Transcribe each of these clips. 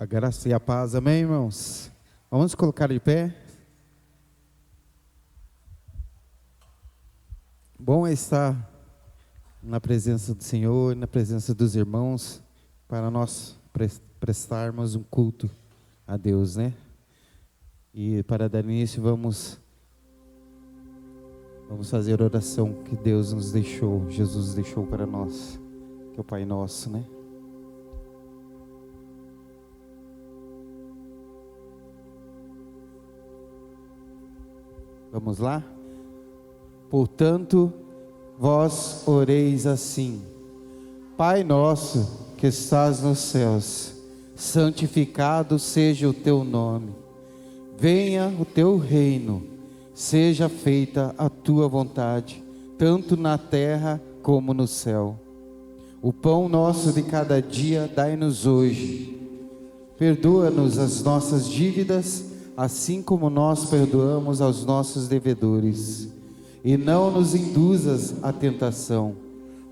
A graça e a paz, amém, irmãos? Vamos colocar de pé. Bom é estar na presença do Senhor, na presença dos irmãos, para nós prestarmos um culto a Deus, né? E para dar início, vamos fazer a oração que Deus nos deixou, Jesus deixou para nós, que é o Pai Nosso, né? Vamos lá? Portanto, vós oreis assim: Pai nosso que estás nos céus, santificado seja o teu nome. Venha o teu reino, seja feita a tua vontade, tanto na terra como no céu. O pão nosso de cada dia dai-nos hoje. Perdoa-nos as nossas dívidas, assim como nós perdoamos aos nossos devedores. E não nos induzas à tentação,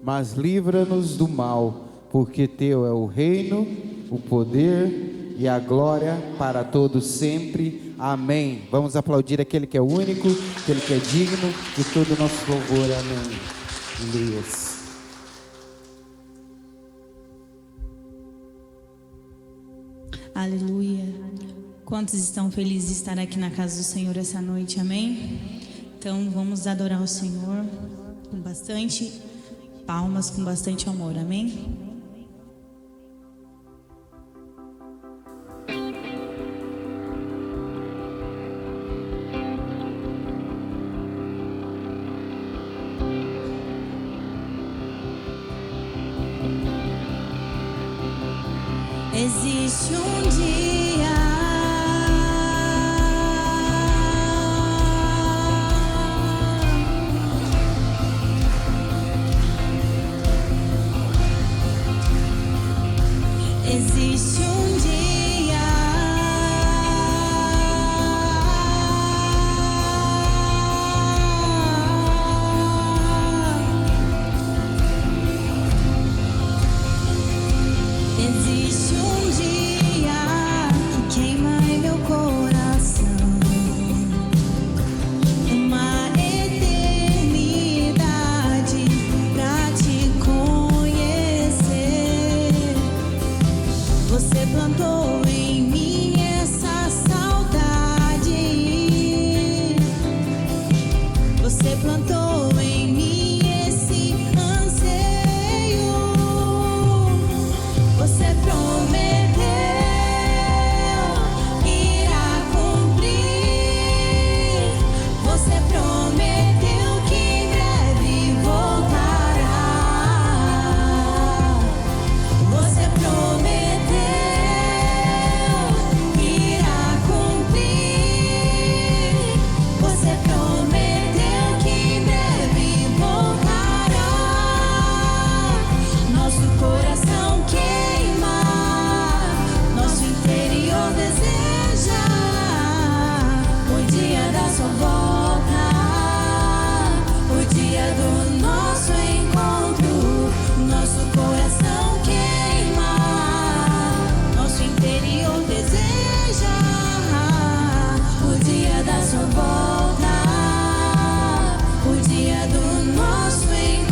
mas livra-nos do mal, porque teu é o reino, o poder e a glória para todos sempre. Amém. Vamos aplaudir aquele que é único, aquele que é digno de todo o nosso louvor. Amém. Elias. Aleluia. Quantos estão felizes de estar aqui na casa do Senhor essa noite, amém? Então vamos adorar o Senhor com bastante palmas, com bastante amor, amém? Existe um dia, existe um dia, existe um dia que queima em meu coração, uma eternidade pra te conhecer. Você plantou em mim essa saudade. Você plantou em mim esse anseio. Você prometeu irá cumprir. Você prometeu que em breve voltará. Você prometeu irá cumprir. Você prometeu que em breve voltará. Nosso coração queima, nosso interior deseja o dia da sua volta, o dia do nosso encontro. Nosso coração queima, nosso interior deseja o dia da sua volta, o dia do nosso encontro.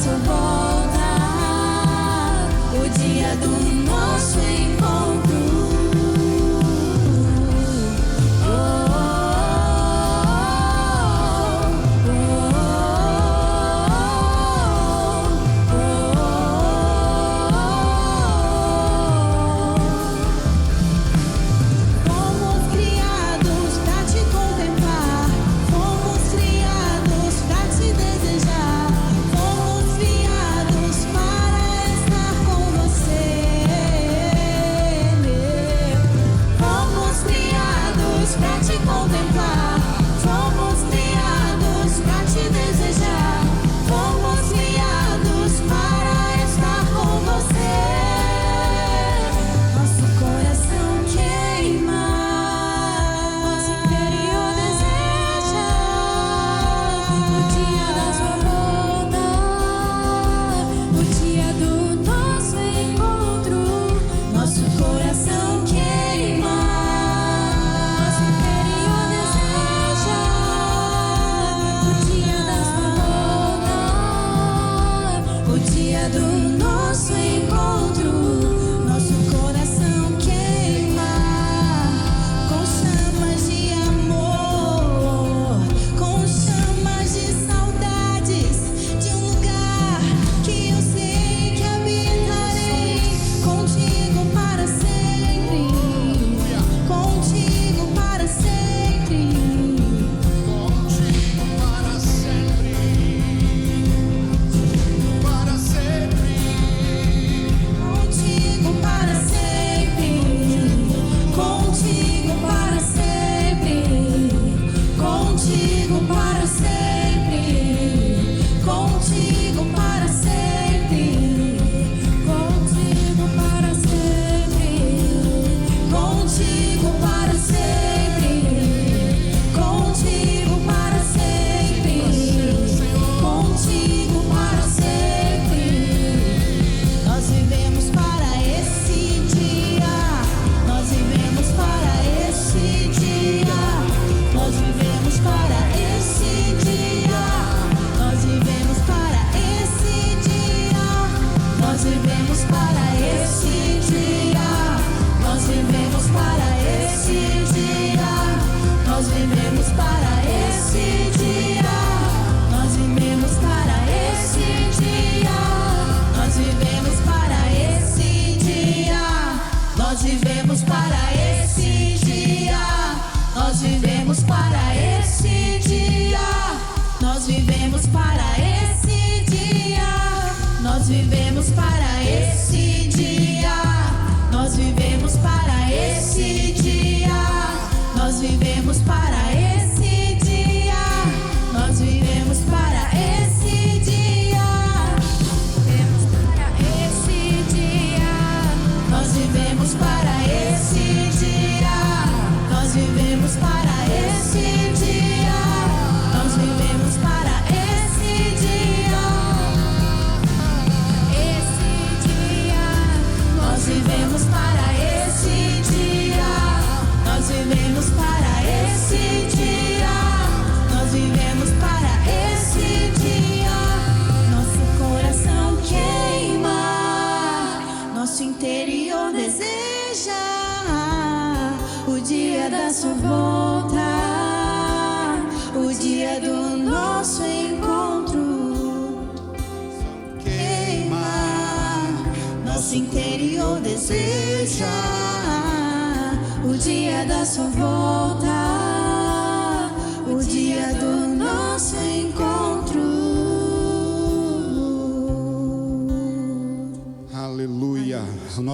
sua volta, o dia do nosso encontro.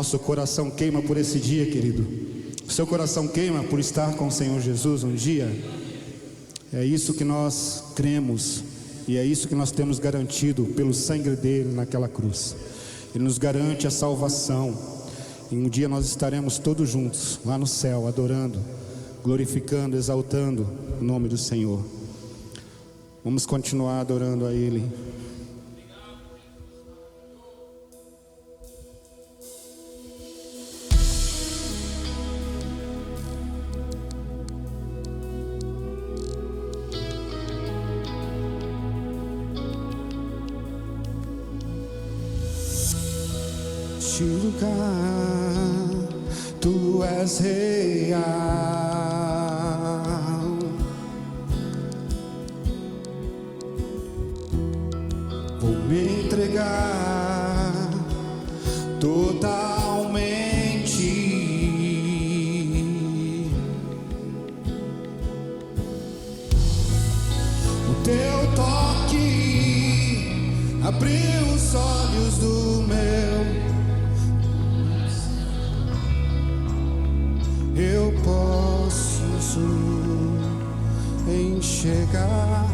Nosso coração queima por esse dia, querido. O seu coração queima por estar com o Senhor Jesus um dia. É isso que nós cremos e é isso que nós temos garantido pelo sangue dele naquela cruz. Ele nos garante a salvação. E um dia nós estaremos todos juntos lá no céu, adorando, glorificando, exaltando o nome do Senhor. Vamos continuar adorando a Ele. neste lugar, tu és real. Vou me entregar totalmente. O teu toque abriu os olhos do meu. Eu posso enxergar.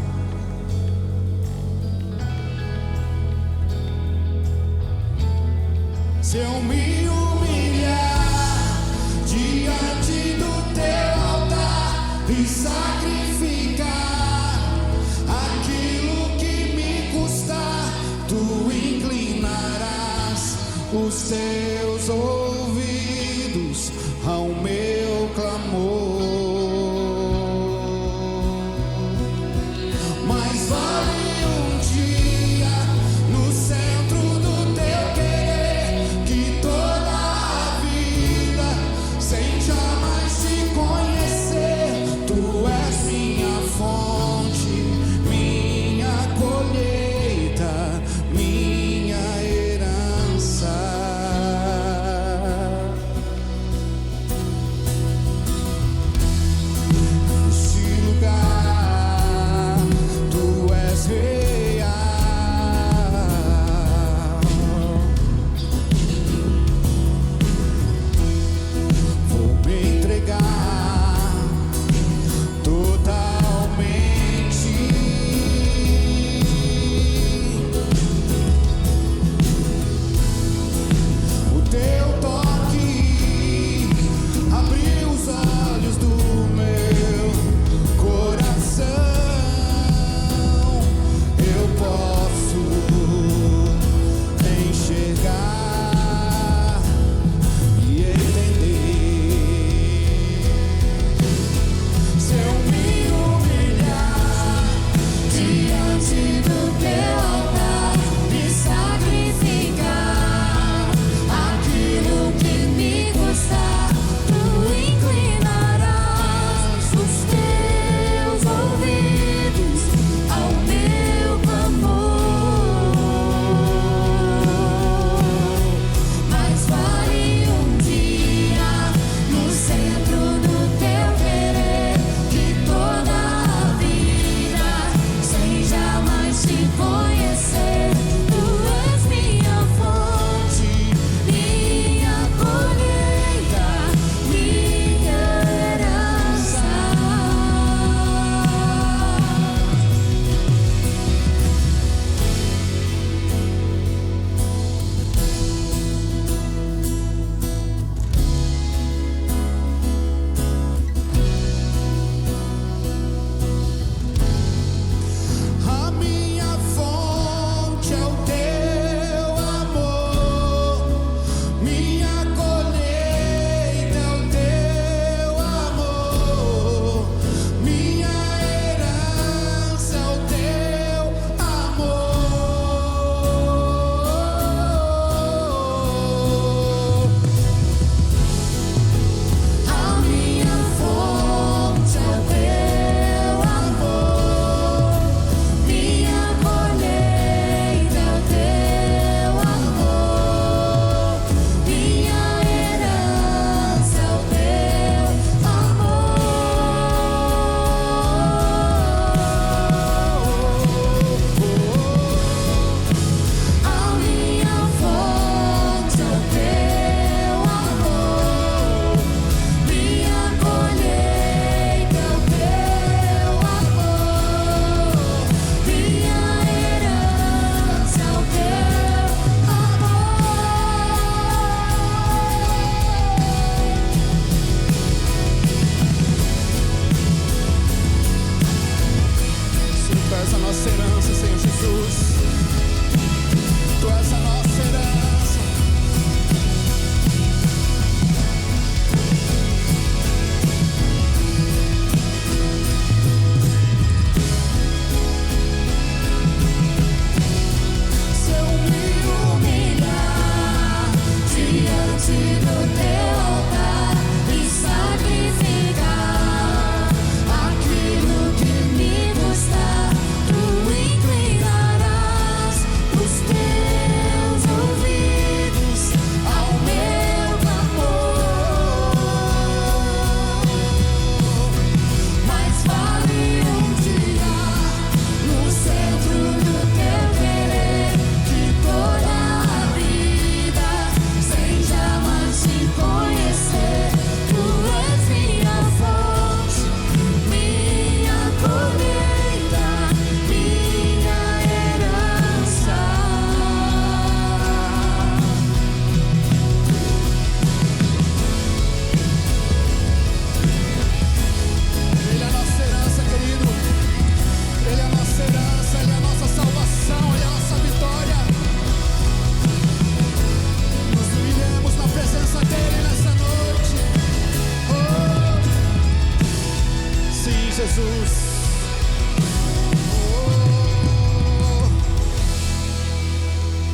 Se eu me humilhar diante do teu altar e sacrificar aquilo que me custar, tu inclinarás os teus ouvidos ao meu clamor. Mas vale um dia no centro do teu querer que toda a vida sem jamais te conhecer. Tu és minha fonte, minha colheita, minha herança.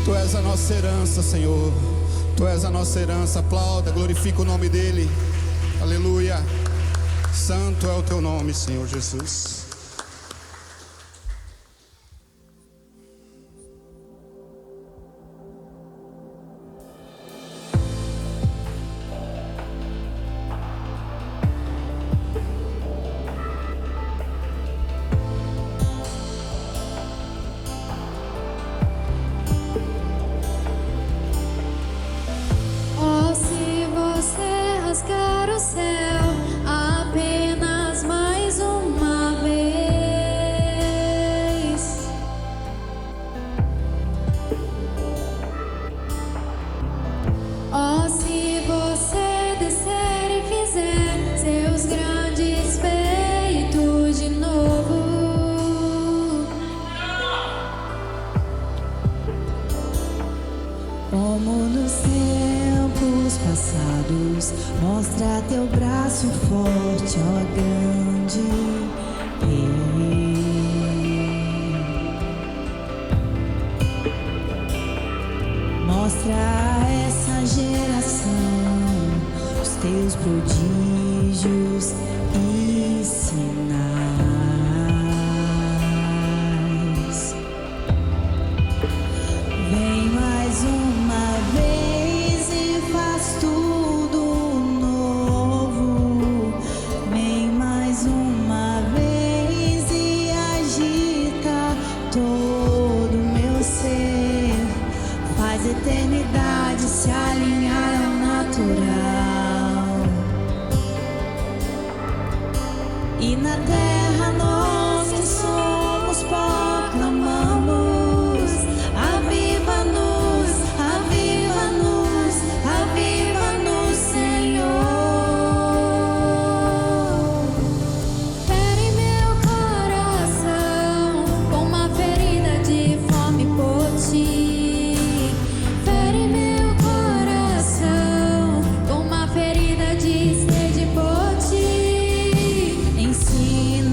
Tu és a nossa herança, Senhor. Tu és a nossa herança. Aplauda, glorifica o nome dEle. Aleluia. Santo é o teu nome, Senhor Jesus. Oh, se você rasgar o céu apenas mais uma vez, oh, se você descer e fizer seus grandes feitos de novo, como nos tempos passados, mostra teu braço forte, ó grande Rei. Mostra a essa geração os teus prodígios e sinais. Vem mais uma vez e faz tudo novo. Vem mais uma vez e agita todo o meu ser. Faz a eternidade se alinhar ao natural. E na terra nós que somos pó clamamos: aviva-nos, aviva-nos, aviva-nos, Senhor. fere meu coração com uma ferida de fome por ti. Fere meu coração com uma ferida de sede por ti. ensina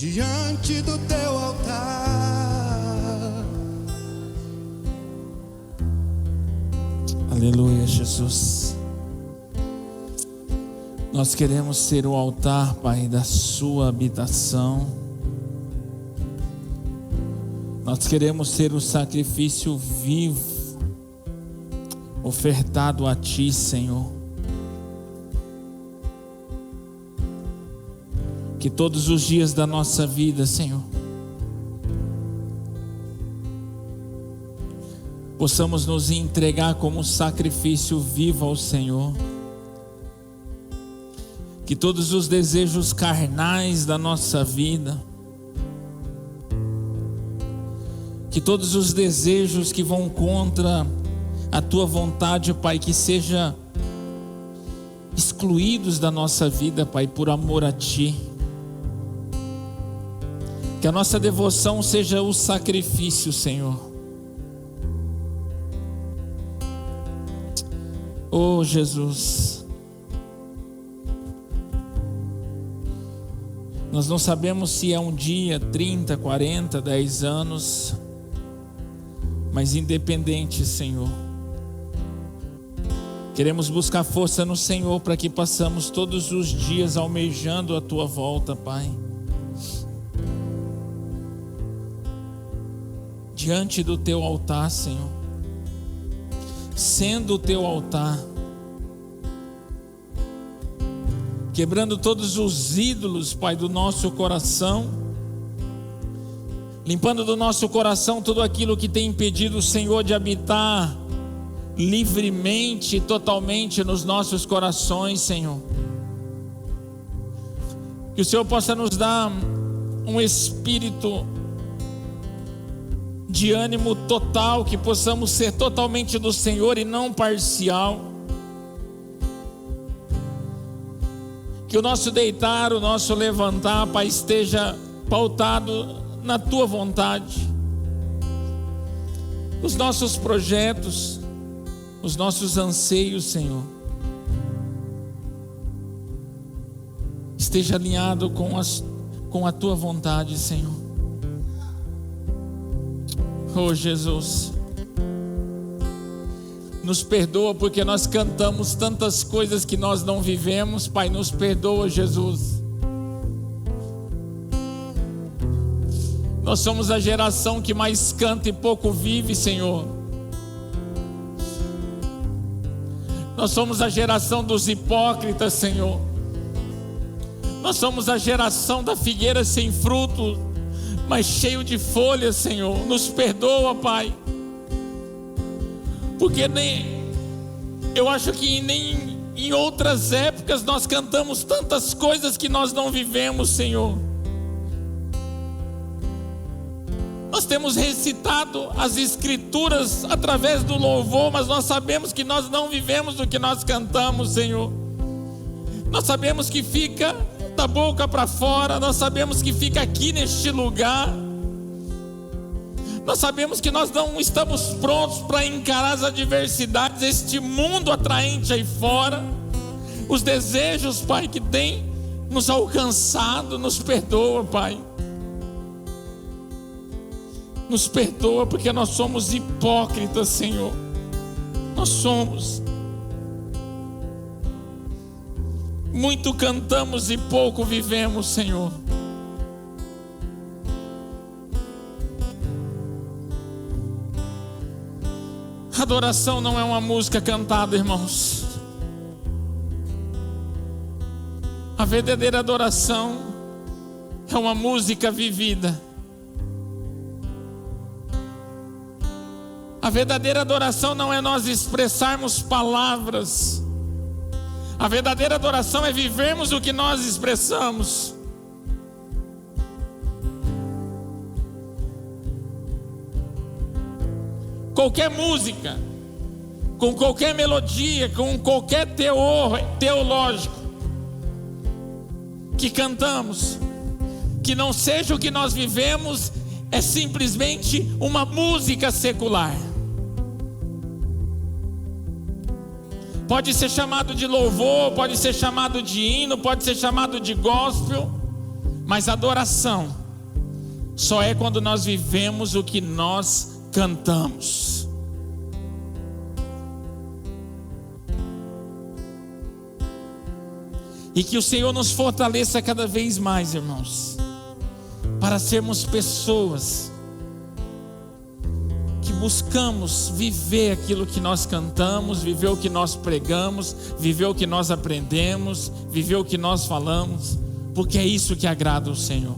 diante do teu altar. Aleluia, Jesus. Nós queremos ser o altar, Pai, da sua habitação. Nós queremos ser o sacrifício vivo ofertado a Ti, Senhor. Que todos os dias da nossa vida, Senhor, possamos nos entregar como sacrifício vivo ao Senhor. Que todos os desejos carnais da nossa vida, que todos os desejos que vão contra a Tua vontade, Pai, que sejam excluídos da nossa vida, Pai, por amor a Ti. Que a nossa devoção seja o sacrifício, Senhor. Oh, Jesus, nós não sabemos se é um dia, 30, 40, 10 anos, mas independente, Senhor, queremos buscar força no Senhor para que passamos todos os dias almejando a Tua volta, Pai. Diante do Teu altar, Senhor, sendo o Teu altar, quebrando todos os ídolos, Pai, do nosso coração, limpando do nosso coração tudo aquilo que tem impedido o Senhor de habitar livremente e totalmente nos nossos corações, Senhor. Que o Senhor possa nos dar um espírito de ânimo total, que possamos ser totalmente do Senhor e não parcial. Que o nosso deitar, o nosso levantar, Pai, esteja pautado na Tua vontade. Os nossos projetos, os nossos anseios, Senhor, esteja alinhado com a Tua vontade, Senhor. Oh, Jesus, nos perdoa porque nós cantamos tantas coisas que nós não vivemos. Pai, nos perdoa, Jesus. Nós somos a geração que mais canta e pouco vive, Senhor. Nós somos a geração dos hipócritas, Senhor. Nós somos a geração da figueira sem fruto, mas cheio de folhas, Senhor. Nos perdoa, Pai, porque eu acho que nem em outras épocas nós cantamos tantas coisas que nós não vivemos, Senhor. Nós temos recitado as escrituras através do louvor, mas nós sabemos que nós não vivemos o que nós cantamos, Senhor. Nós sabemos que fica da boca para fora, nós sabemos que fica aqui neste lugar. Nós sabemos que nós não estamos prontos para encarar as adversidades, este mundo atraente aí fora, os desejos, Pai, que tem nos alcançado. Nos perdoa, Pai. Nos perdoa porque nós somos hipócritas, Senhor. Nós somos. Muito cantamos e pouco vivemos, Senhor. Adoração não é uma música cantada, irmãos. A verdadeira adoração é uma música vivida. A verdadeira adoração não é nós expressarmos palavras. A verdadeira adoração é vivermos o que nós expressamos. Qualquer música, com qualquer melodia, com qualquer teor teológico que cantamos, que não seja o que nós vivemos, é simplesmente uma música secular. Pode ser chamado de louvor, pode ser chamado de hino, pode ser chamado de gospel, Mas adoração só é quando nós vivemos o que nós cantamos. E que o Senhor nos fortaleça cada vez mais, irmãos, para sermos pessoas que buscamos viver aquilo que nós cantamos, viver o que nós pregamos, viver o que nós aprendemos, viver o que nós falamos, porque é isso que agrada ao Senhor.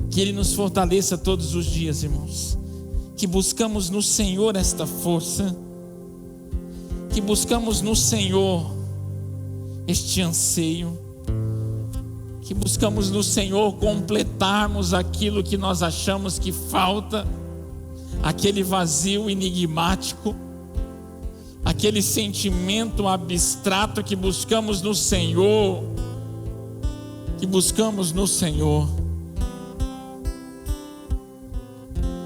Que Ele nos fortaleça todos os dias, irmãos, que buscamos no Senhor esta força, que buscamos no Senhor este anseio, que buscamos no Senhor completarmos aquilo que nós achamos que falta, aquele vazio enigmático, aquele sentimento abstrato que buscamos no Senhor,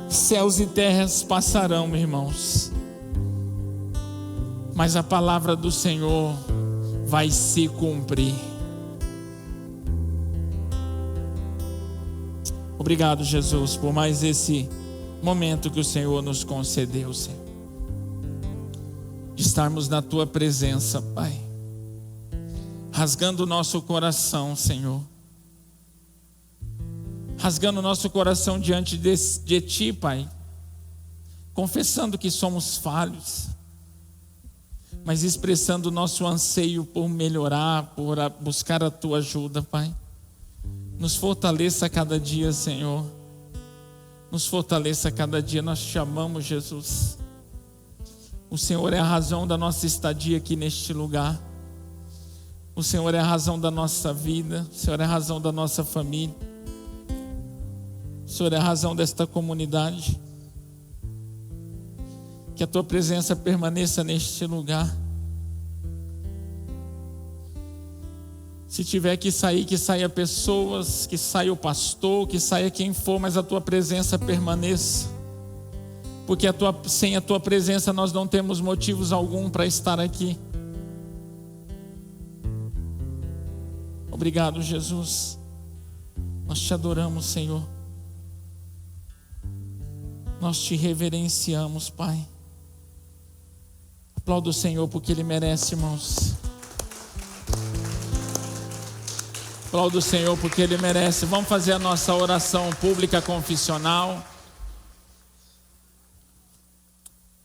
Céus e terras passarão, irmãos, mas a palavra do Senhor vai se cumprir. Obrigado, Jesus, por mais esse momento que o Senhor nos concedeu, Senhor, de estarmos na Tua presença, Pai, rasgando o nosso coração, Senhor, rasgando o nosso coração diante de Ti, Pai, confessando que somos falhos, mas expressando o nosso anseio por melhorar, por buscar a Tua ajuda, Pai. Nos fortaleça a cada dia, Senhor. Nos fortaleça a cada dia. Nós te amamos, Jesus. O Senhor é a razão da nossa estadia aqui neste lugar. O Senhor é a razão da nossa vida. O Senhor é a razão da nossa família. O Senhor é a razão desta comunidade. Que a Tua presença permaneça neste lugar. Se tiver que sair, que saia pessoas, que saia o pastor, que saia quem for, mas a Tua presença permaneça. Porque sem a Tua presença nós não temos motivos algum para estar aqui. Obrigado, Jesus. Nós te adoramos, Senhor. Nós te reverenciamos, Pai. Aplauda o Senhor porque Ele merece, irmãos. Aplauda o Senhor porque Ele merece. Vamos fazer a nossa oração pública confissional.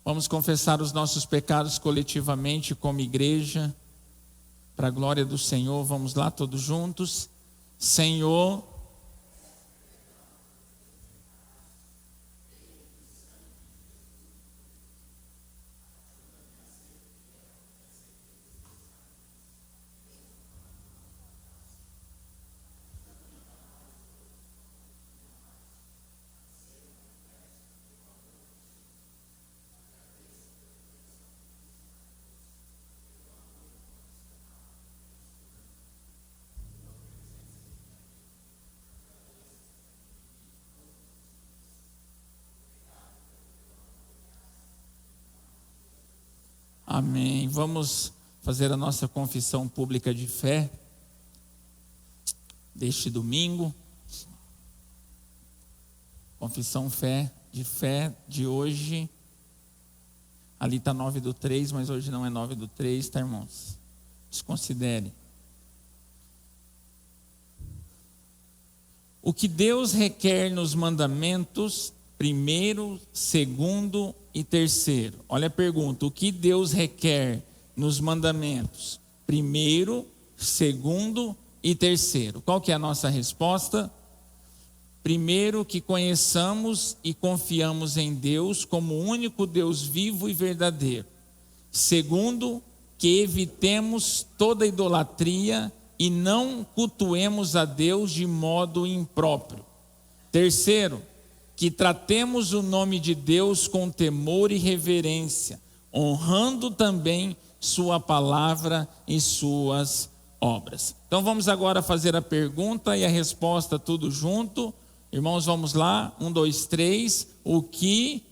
Vamos confessar os nossos pecados coletivamente como igreja, para a glória do Senhor. Vamos lá todos juntos. Senhor, amém. Vamos fazer a nossa confissão pública de fé deste domingo. Confissão de fé de hoje. Ali está 9/3, mas hoje não é 9/3, tá, irmãos? Desconsidere. O que Deus requer nos mandamentos, primeiro, segundo e terceiro. Olha a pergunta: o que Deus requer nos mandamentos, primeiro, segundo e terceiro? Qual que é a nossa resposta? Primeiro, que conheçamos e confiamos em Deus como o único Deus vivo e verdadeiro. Segundo, que evitemos toda idolatria e não cultuemos a Deus de modo impróprio. Terceiro, que tratemos o nome de Deus com temor e reverência, honrando também sua palavra e suas obras. Então vamos agora fazer a pergunta e a resposta tudo junto. Irmãos, vamos lá. 1, 2, 3. O que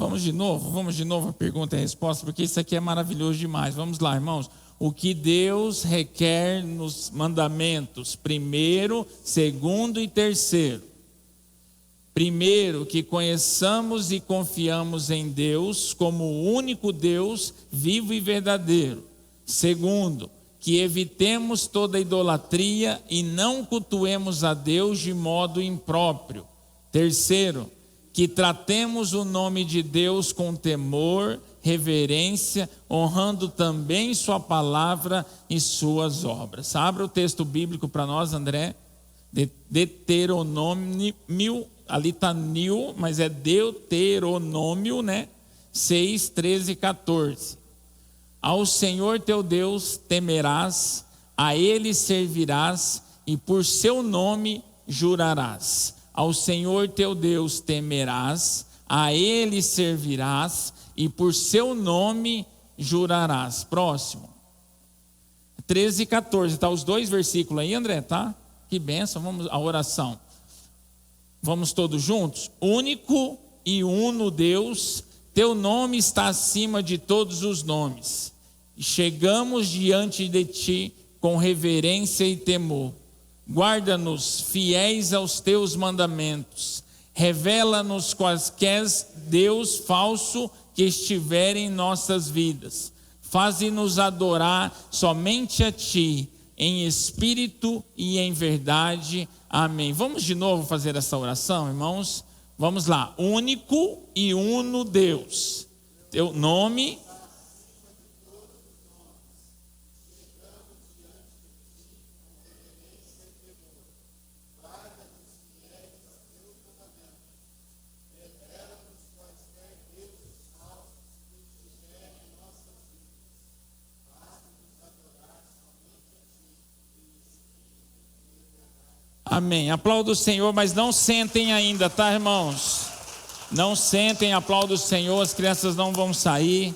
Vamos de novo a pergunta e a resposta, porque isso aqui é maravilhoso demais. Vamos lá, irmãos. O que Deus requer nos mandamentos, primeiro, segundo e terceiro. Primeiro, que conheçamos e confiamos em Deus como o único Deus vivo e verdadeiro. Segundo, que evitemos toda idolatria e não cultuemos a Deus de modo impróprio. Terceiro, que tratemos o nome de Deus com temor, reverência, honrando também sua palavra e suas obras. Abra o texto bíblico para nós, André. Deuteronômio, ali está new, mas é Deuteronômio, né? 6, 13 e 14. Ao Senhor teu Deus temerás, a Ele servirás e por seu nome jurarás. Ao Senhor teu Deus temerás, a Ele servirás e por seu nome jurarás. Próximo. 13 e 14, está os dois versículos aí, André, tá? Que bênção, vamos à oração. Vamos todos juntos? Único e uno Deus, teu nome está acima de todos os nomes. E chegamos diante de ti com reverência e temor. Guarda-nos fiéis aos teus mandamentos. Revela-nos quaisquer Deus falso que estiver em nossas vidas. Faze-nos adorar somente a ti, em espírito e em verdade. Amém. Vamos de novo fazer essa oração, irmãos? Vamos lá. Único e uno Deus. Teu nome. Amém. Aplauda o Senhor, mas não sentem ainda, tá, irmãos? Não sentem, aplauda o Senhor, as crianças não vão sair.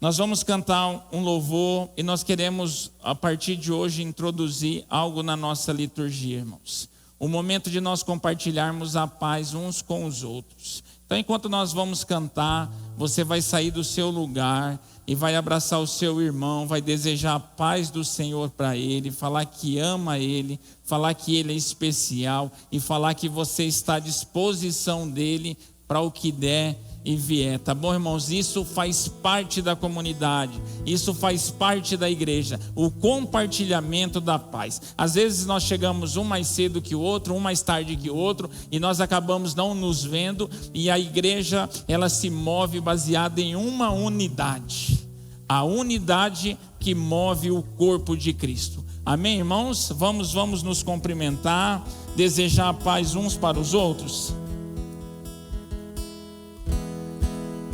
Nós vamos cantar um louvor e nós queremos, a partir de hoje, introduzir algo na nossa liturgia, irmãos. O momento de nós compartilharmos a paz uns com os outros. Então, enquanto nós vamos cantar, você vai sair do seu lugar e vai abraçar o seu irmão, vai desejar a paz do Senhor para ele, falar que ama ele, falar que ele é especial e falar que você está à disposição dele para o que der e vier, tá bom, irmãos? Isso faz parte da comunidade, isso faz parte da igreja, o compartilhamento da paz. Às vezes nós chegamos um mais cedo que o outro, um mais tarde que o outro, e nós acabamos não nos vendo, e a igreja, ela se move baseada em uma unidade, a unidade que move o corpo de Cristo. Amém, irmãos? Vamos nos cumprimentar, desejar a paz uns para os outros.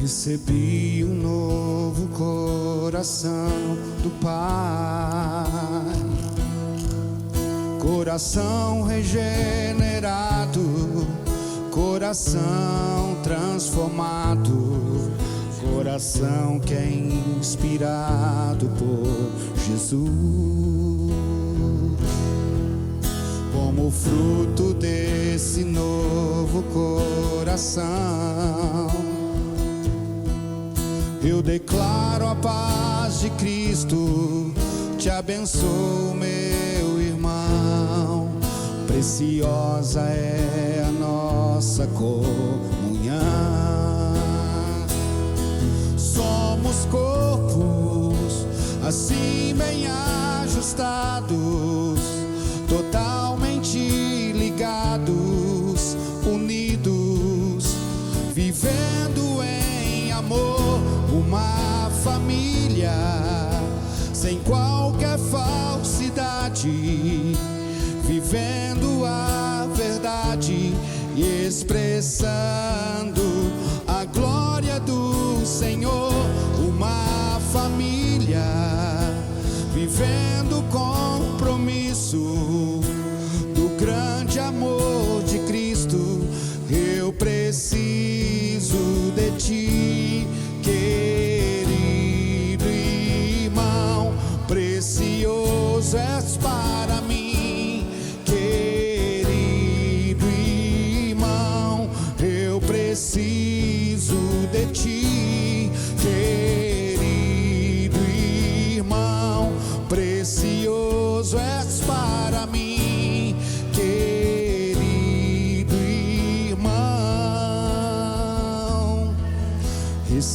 Recebi um novo coração do Pai, coração regenerado, coração transformado, coração que é inspirado por Jesus. Como fruto desse novo coração, eu declaro a paz de Cristo, te abençoo, meu irmão. Preciosa é a nossa comunhão. Somos corpos assim bem ajustados, totalmente ligados, unidos, vivendo em amor. Uma família sem qualquer falsidade, vivendo a verdade e expressando a glória do Senhor. Uma família vivendo o compromisso do grande amor de Cristo. Eu preciso de ti, querido irmão, precioso és para mim, querido irmão, eu preciso de ti.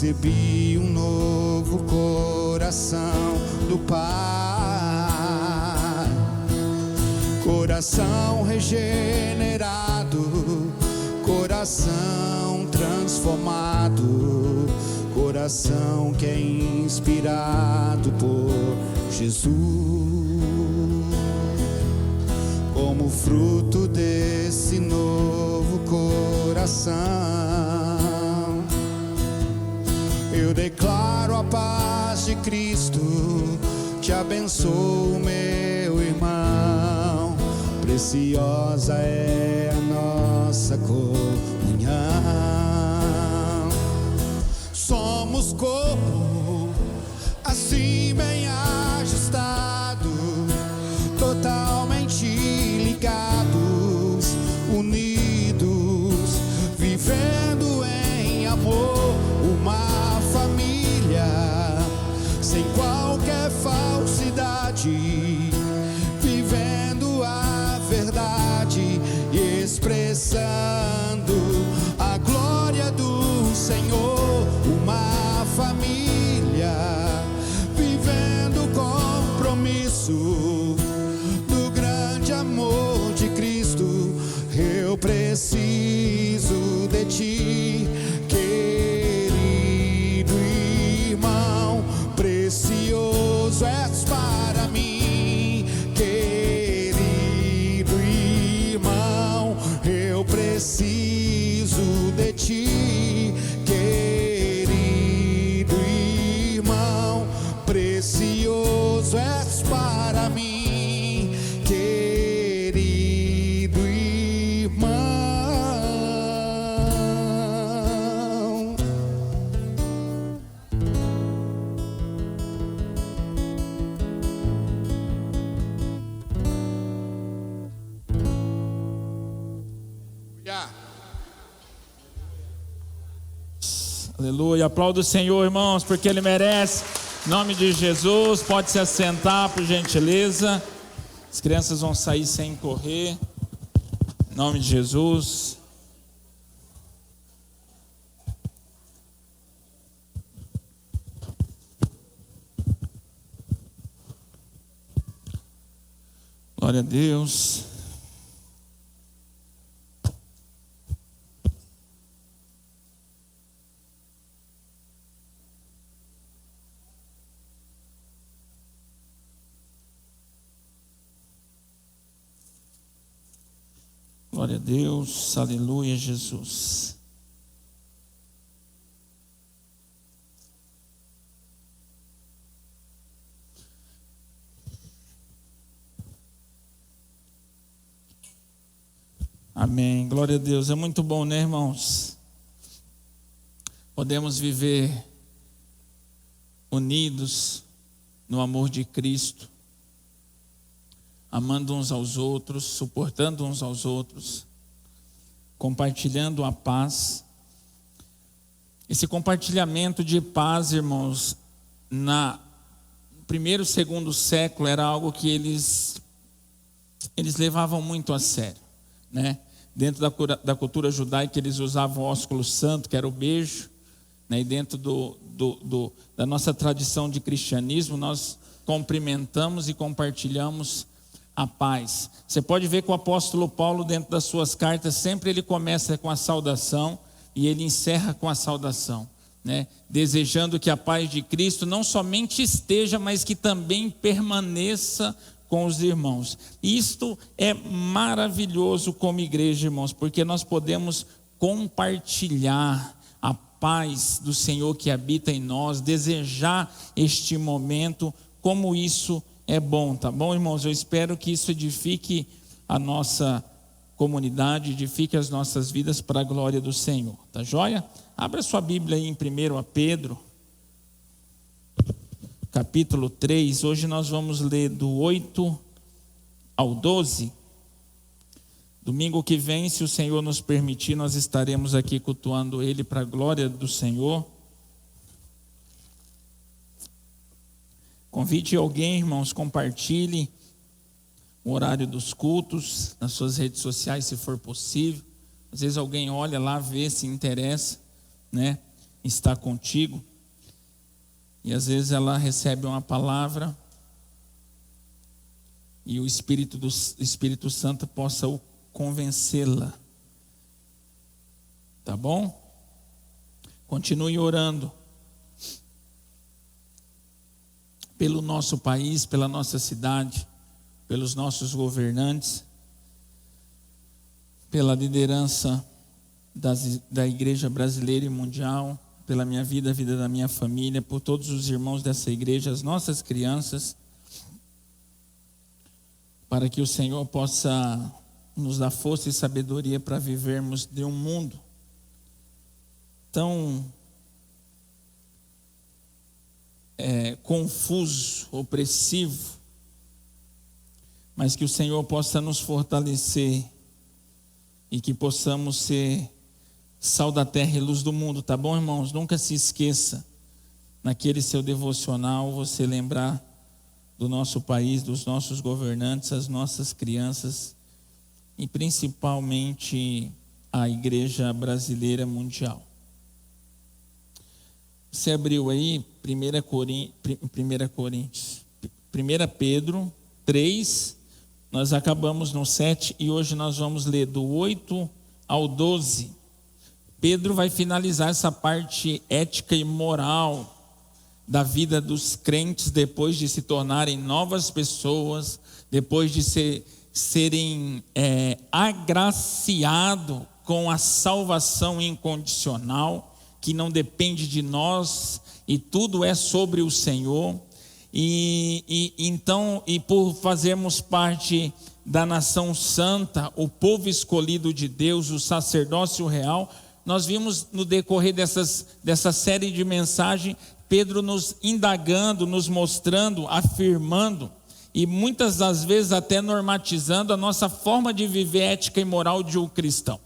recebi um novo coração do Pai, coração regenerado, coração transformado, coração que é inspirado por Jesus. Como fruto desse novo coração, eu declaro a paz de Cristo, te abençoo, meu irmão. Preciosa é a nossa comunhão. Somos corpo, assim bem ajustado, totalmente ligados, unidos, vivendo em amor, uma família sem qualquer falsidade, vivendo a verdade e expressando a glória do Senhor, uma família vivendo compromisso do grande amor de Cristo. Eu preciso de ti, querido irmão, precioso és para mim, querido irmão, eu preciso de ti, querido irmão, precioso és para mim, querido irmão. Aleluia, aplauda o Senhor, irmãos, porque Ele merece. Em nome de Jesus, pode se assentar, por gentileza. As crianças vão sair sem correr. Em nome de Jesus. Glória a Deus. Glória a Deus, aleluia, Jesus. Amém, glória a Deus. É muito bom, né, irmãos? Podemos viver unidos no amor de Cristo, amando uns aos outros, suportando uns aos outros, compartilhando a paz. Esse compartilhamento de paz, irmãos, no primeiro, segundo século era algo que eles levavam muito a sério, né? Dentro da cultura judaica eles usavam o ósculo santo, que era o beijo, né? E dentro da nossa tradição de cristianismo nós cumprimentamos e compartilhamos a paz. Você pode ver que o apóstolo Paulo, dentro das suas cartas, sempre ele começa com a saudação e ele encerra com a saudação, né? Desejando que a paz de Cristo não somente esteja, mas que também permaneça com os irmãos. Isto é maravilhoso como igreja, irmãos, porque nós podemos compartilhar a paz do Senhor que habita em nós, desejar este momento, como isso é bom, tá bom, irmãos? Eu espero que isso edifique a nossa comunidade, edifique as nossas vidas para a glória do Senhor, tá joia? Abra sua Bíblia aí em 1 Pedro, capítulo 3, hoje nós vamos ler do 8 ao 12, domingo que vem, se o Senhor nos permitir, nós estaremos aqui cultuando Ele para a glória do Senhor. Convide alguém, irmãos, compartilhe o horário dos cultos nas suas redes sociais, se for possível. Às vezes alguém olha lá, vê, se interessa, né? está contigo. E às vezes ela recebe uma palavra e o Espírito Santo possa convencê-la. Tá bom? Continue orando pelo nosso país, pela nossa cidade, pelos nossos governantes, pela liderança da igreja brasileira e mundial, pela minha vida, a vida da minha família, por todos os irmãos dessa igreja, as nossas crianças, para que o Senhor possa nos dar força e sabedoria para vivermos de um mundo tão confuso, opressivo, mas que o Senhor possa nos fortalecer e que possamos ser sal da terra e luz do mundo, tá bom, irmãos? Nunca se esqueça, naquele seu devocional, você lembrar do nosso país, dos nossos governantes, as nossas crianças e principalmente a igreja brasileira mundial. Você abriu aí 1 Pedro 3, nós acabamos no 7 e hoje nós vamos ler do 8 ao 12. Pedro vai finalizar essa parte ética e moral da vida dos crentes depois de se tornarem novas pessoas, depois de serem agraciados com a salvação incondicional, que não depende de nós e tudo é sobre o Senhor. Então, por fazermos parte da nação santa, o povo escolhido de Deus, o sacerdócio real, nós vimos no decorrer dessa série de mensagens, Pedro nos indagando, nos mostrando, afirmando e muitas das vezes até normatizando a nossa forma de viver ética e moral de um cristão.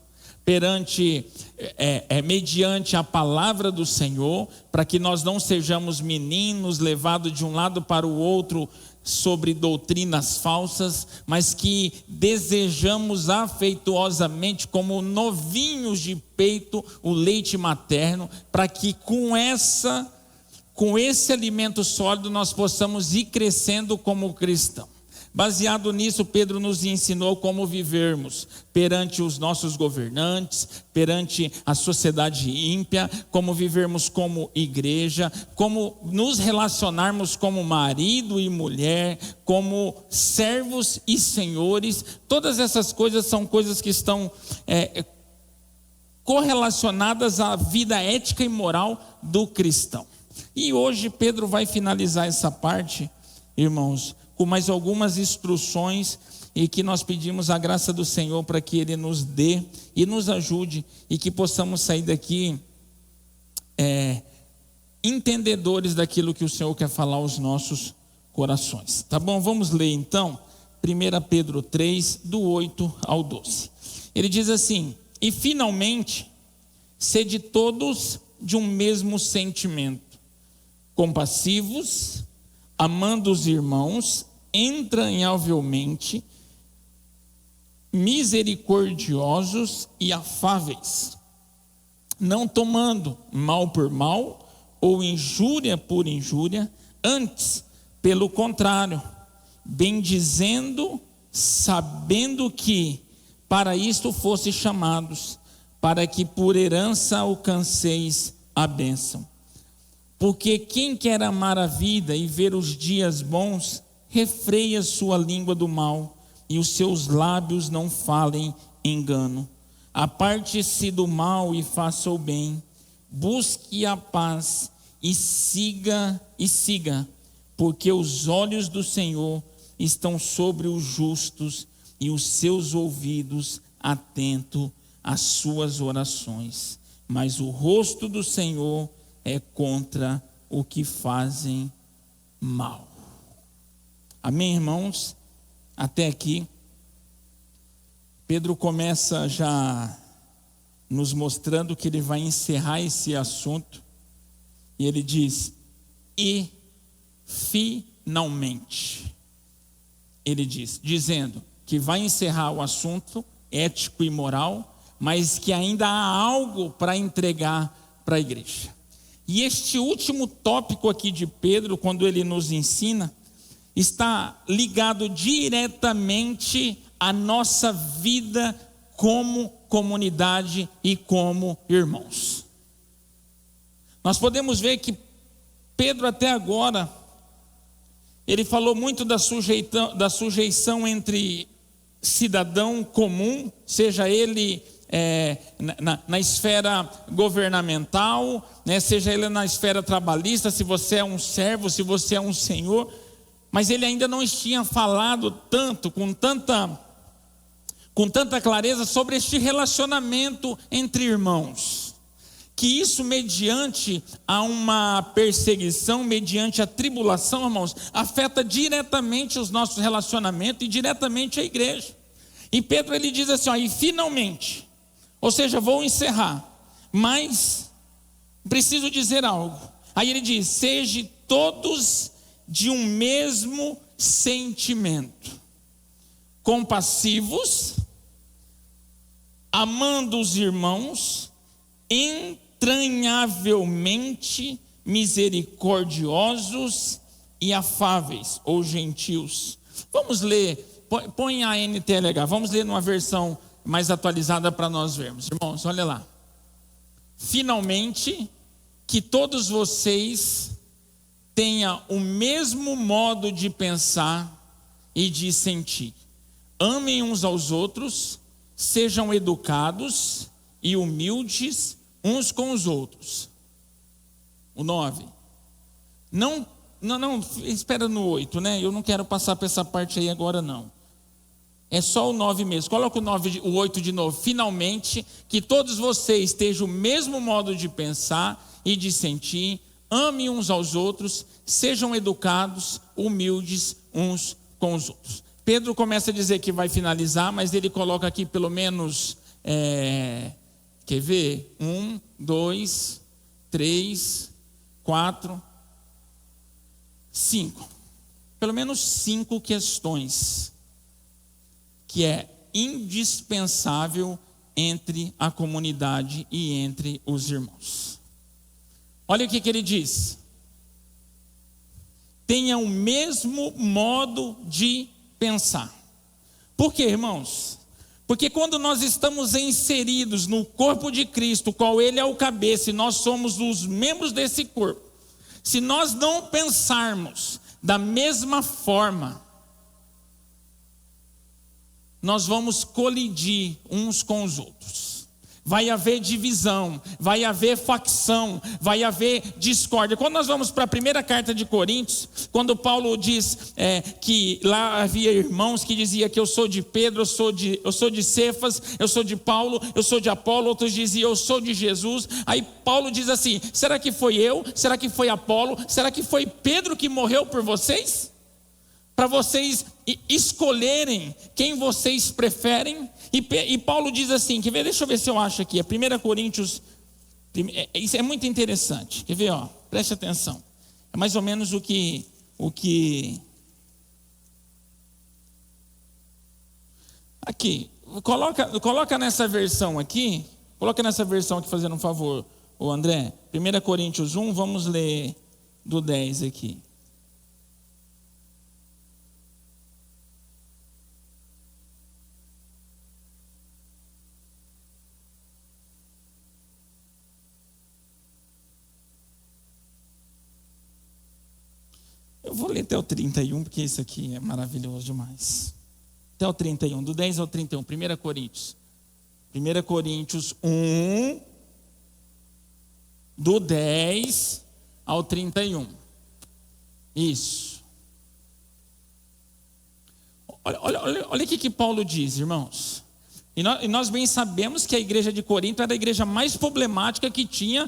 Mediante a palavra do Senhor, para que nós não sejamos meninos levados de um lado para o outro sobre doutrinas falsas, mas que desejamos afetuosamente, como novinhos de peito, o leite materno, para que com esse alimento sólido nós possamos ir crescendo como cristão. Baseado nisso, Pedro nos ensinou como vivermos perante os nossos governantes, perante a sociedade ímpia, como vivermos como igreja, como nos relacionarmos como marido e mulher, como servos e senhores. Todas essas coisas são coisas que estão correlacionadas à vida ética e moral do cristão. E hoje Pedro vai finalizar essa parte, irmãos, com mais algumas instruções e que nós pedimos a graça do Senhor para que Ele nos dê e nos ajude e que possamos sair daqui entendedores daquilo que o Senhor quer falar aos nossos corações. Tá bom? Vamos ler então 1 Pedro 3, do 8 ao 12. Ele diz assim: e finalmente, sede todos de um mesmo sentimento, compassivos, amando os irmãos, entranhavelmente, misericordiosos e afáveis, não tomando mal por mal ou injúria por injúria, antes, pelo contrário, bendizendo, sabendo que para isto fosse chamados, para que por herança alcanceis a bênção. Porque quem quer amar a vida e ver os dias bons, refreia sua língua do mal, e os seus lábios não falem engano. Aparte-se do mal e faça o bem, busque a paz e siga, porque os olhos do Senhor estão sobre os justos e os seus ouvidos atentos às suas orações. Mas o rosto do Senhor é contra o que fazem mal. Amém, irmãos? Até aqui, Pedro começa já nos mostrando que ele vai encerrar esse assunto. E ele diz: e finalmente. Ele diz, dizendo que vai encerrar o assunto ético e moral, mas que ainda há algo para entregar para a igreja. E este último tópico aqui de Pedro, quando ele nos ensina, está ligado diretamente à nossa vida como comunidade e como irmãos. Nós podemos ver que Pedro até agora, ele falou muito da sujeição entre cidadão comum, seja ele na esfera governamental, né, seja ele na esfera trabalhista, se você é um servo, se você é um senhor, mas ele ainda não tinha falado tanto, com tanta clareza sobre este relacionamento entre irmãos, que isso mediante a uma perseguição, mediante a tribulação, irmãos, afeta diretamente os nossos relacionamentos e diretamente a igreja. E Pedro ele diz assim, e finalmente, ou seja, vou encerrar, mas preciso dizer algo. Aí ele diz, sejam todos de um mesmo sentimento, compassivos, amando os irmãos, entranhavelmente misericordiosos e afáveis, ou gentios. Vamos ler, põe a NTLH, vamos ler numa versão mais atualizada para nós vermos. Irmãos, olha lá. Finalmente, que todos vocês tenham o mesmo modo de pensar e de sentir. Amem uns aos outros, sejam educados e humildes uns com os outros. O 9. Não, espera no 8, né? Eu não quero passar para essa parte aí agora não. É só o 9 mesmo. Coloca o 8 de novo. Finalmente, que todos vocês tenham o mesmo modo de pensar e de sentir. Amem uns aos outros, sejam educados, humildes uns com os outros. Pedro começa a dizer que vai finalizar, mas ele coloca aqui pelo menos, quer ver? 1, 2, 3, 4, 5. Pelo menos 5 questões que é indispensável entre a comunidade e entre os irmãos. Olha o que ele diz. Tenha o mesmo modo de pensar. Por quê, irmãos? Porque quando nós estamos inseridos no corpo de Cristo, qual ele é o cabeça, e nós somos os membros desse corpo, se nós não pensarmos da mesma forma, nós vamos colidir uns com os outros. Vai haver divisão, vai haver facção, vai haver discórdia. Quando nós vamos para a primeira carta de Coríntios, quando Paulo diz que lá havia irmãos que diziam que eu sou de Pedro, eu sou de Cefas, eu sou de Paulo, eu sou de Apolo, outros diziam eu sou de Jesus. Aí Paulo diz assim, será que foi eu? Será que foi Apolo? Será que foi Pedro que morreu por vocês? Para vocês escolherem quem vocês preferem. E Paulo diz assim, quer ver? Deixa eu ver se eu acho aqui, é 1 Coríntios, isso é muito interessante, quer ver? Preste atenção, é mais ou menos o que aqui, coloca nessa versão aqui, fazendo um favor, o André, 1 Coríntios 1, vamos ler do 10 aqui. Eu vou ler até o 31, porque isso aqui é maravilhoso demais. Até o 31, do 10 ao 31, 1 Coríntios. 1 Coríntios 1, do 10 ao 31. Isso. Olha o que Paulo diz, irmãos. E nós bem sabemos que a igreja de Corinto era a igreja mais problemática que tinha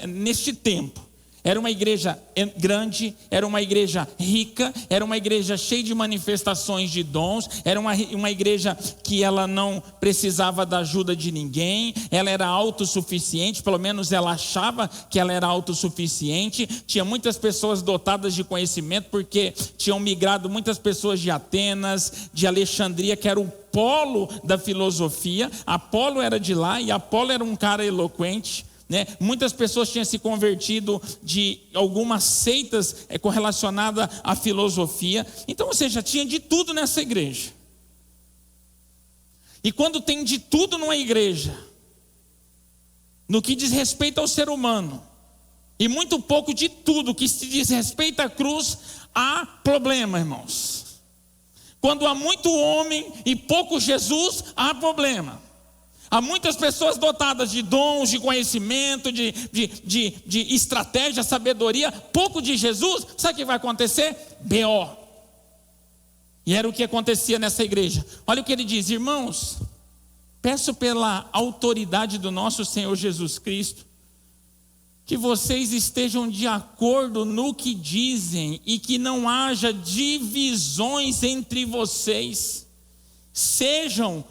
neste tempo. Era uma igreja grande, era uma igreja rica, era uma igreja cheia de manifestações de dons, era uma igreja que ela não precisava da ajuda de ninguém, ela era autossuficiente, pelo menos ela achava que ela era autossuficiente, tinha muitas pessoas dotadas de conhecimento, porque tinham migrado muitas pessoas de Atenas, de Alexandria, que era o polo da filosofia. Apolo era de lá, e Apolo era um cara eloquente, né? Muitas pessoas tinham se convertido de algumas seitas correlacionadas à filosofia. Então, ou seja, tinha de tudo nessa igreja. E quando tem de tudo numa igreja, no que diz respeito ao ser humano, e muito pouco de tudo que se diz respeito à cruz, há problema, irmãos. Quando há muito homem e pouco Jesus, há problema. Há muitas pessoas dotadas de dons, de conhecimento, de estratégia, sabedoria, pouco de Jesus, sabe o que vai acontecer? B.O. E era o que acontecia nessa igreja. Olha o que ele diz: irmãos, peço pela autoridade do nosso Senhor Jesus Cristo, que vocês estejam de acordo no que dizem e que não haja divisões entre vocês. Sejam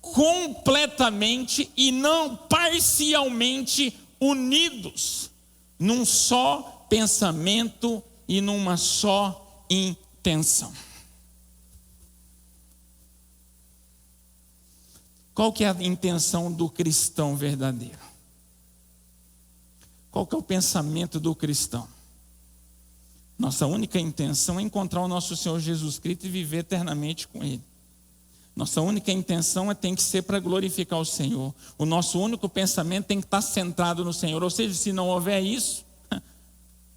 completamente e não parcialmente unidos num só pensamento e numa só intenção. Qual que é a intenção do cristão verdadeiro? Qual que é o pensamento do cristão? Nossa única intenção é encontrar o nosso Senhor Jesus Cristo e viver eternamente com Ele. Nossa única intenção tem que ser para glorificar o Senhor. O nosso único pensamento tem que estar centrado no Senhor. Ou seja, se não houver isso,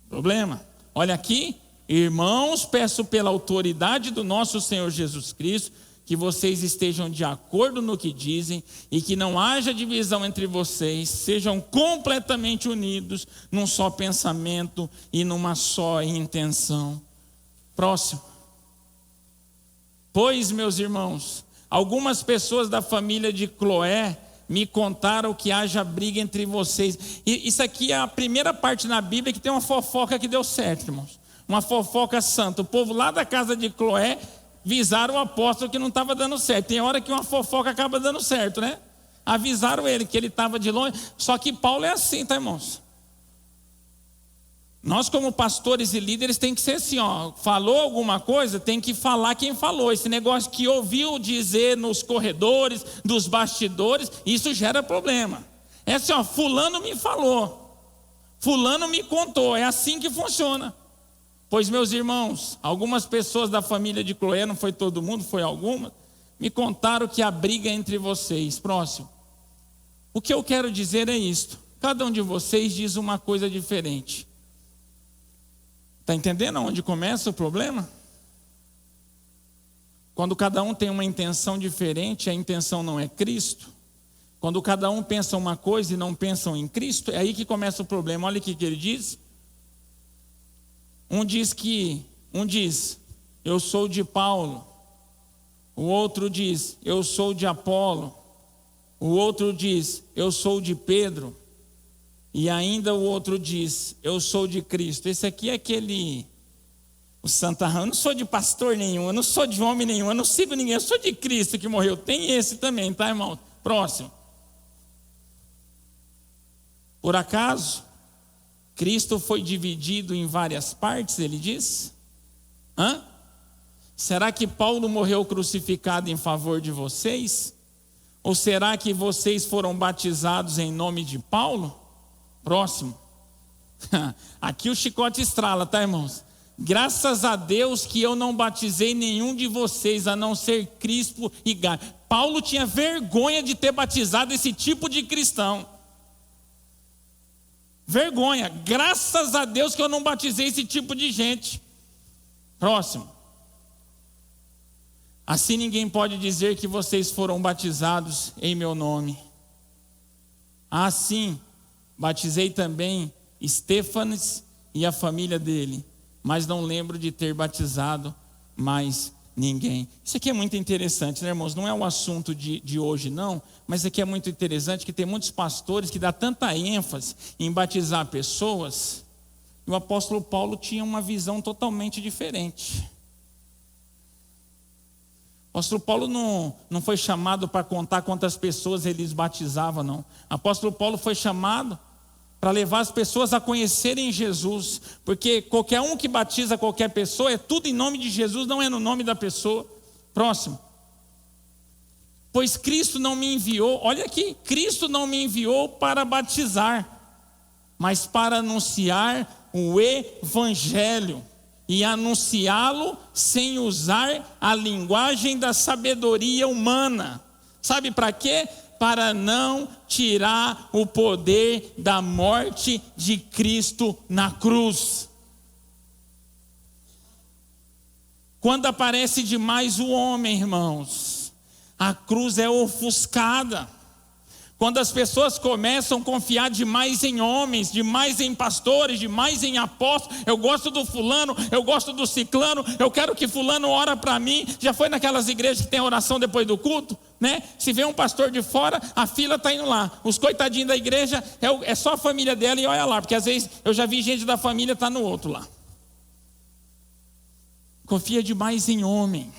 problema. Olha aqui, irmãos, peço pela autoridade do nosso Senhor Jesus Cristo, que vocês estejam de acordo no que dizem e que não haja divisão entre vocês, sejam completamente unidos num só pensamento e numa só intenção. Próximo. Pois, meus irmãos, algumas pessoas da família de Cloé me contaram que haja briga entre vocês. E isso aqui é a primeira parte na Bíblia que tem uma fofoca que deu certo, irmãos. Uma fofoca santa. O povo lá da casa de Cloé avisaram o apóstolo que não estava dando certo. Tem hora que uma fofoca acaba dando certo, né? Avisaram ele que ele estava de longe. Só que Paulo é assim, tá, irmãos? Nós como pastores e líderes tem que ser assim, ó. Falou alguma coisa, tem que falar quem falou. Esse negócio que ouviu dizer nos corredores, dos bastidores, isso gera problema. É assim, ó, fulano me falou, fulano me contou. É assim que funciona. Pois, meus irmãos, algumas pessoas da família de Cloé, não foi todo mundo, foi algumas, me contaram que há briga entre vocês. Próximo. O que eu quero dizer é isto: cada um de vocês diz uma coisa diferente. Está entendendo aonde começa o problema? Quando cada um tem uma intenção diferente, a intenção não é Cristo. Quando cada um pensa uma coisa e não pensam em Cristo, é aí que começa o problema. Olha o que ele diz. Um diz, eu sou de Paulo. O outro diz, eu sou de Apolo. O outro diz, eu sou de Pedro. E ainda o outro diz, eu sou de Cristo. Esse aqui é o santarrão. Eu não sou de pastor nenhum, eu não sou de homem nenhum, eu não sigo ninguém, eu sou de Cristo que morreu. Tem esse também, tá, irmão? Próximo. Por acaso Cristo foi dividido em várias partes, ele diz? Será que Paulo morreu crucificado em favor de vocês? Ou será que vocês foram batizados em nome de Paulo? Próximo. Aqui o chicote estrala, tá, irmãos? Graças a Deus que eu não batizei nenhum de vocês, a não ser Crispo e Gaio. Paulo tinha vergonha de ter batizado esse tipo de cristão. Vergonha. Graças a Deus que eu não batizei esse tipo de gente. Próximo. Assim ninguém pode dizer que vocês foram batizados em meu nome. Assim, batizei também Estéfanes e a família dele, mas não lembro de ter batizado mais ninguém. Isso aqui é muito interessante, né, irmãos? Não é um assunto de hoje, não, mas aqui é muito interessante que tem muitos pastores que dão tanta ênfase em batizar pessoas, e o apóstolo Paulo tinha uma visão totalmente diferente. O apóstolo Paulo não foi chamado para contar quantas pessoas ele batizava, não. O apóstolo Paulo foi chamado para levar as pessoas a conhecerem Jesus, porque qualquer um que batiza qualquer pessoa, é tudo em nome de Jesus, não é no nome da pessoa. Próximo. Pois Cristo não me enviou, olha aqui, Cristo não me enviou para batizar, mas para anunciar o Evangelho e anunciá-lo sem usar a linguagem da sabedoria humana. Sabe para quê? Para não tirar o poder da morte de Cristo na cruz. Quando aparece demais o homem, irmãos, a cruz é ofuscada. Quando as pessoas começam a confiar demais em homens, demais em pastores, demais em apóstolos, eu gosto do fulano, eu gosto do ciclano, eu quero que fulano ora para mim. Já foi naquelas igrejas que tem oração depois do culto, né? Se vê um pastor de fora, a fila está indo lá. Os coitadinhos da igreja, é só a família dela e olha lá, porque às vezes eu já vi gente da família estar no outro lá. Confia demais em homem.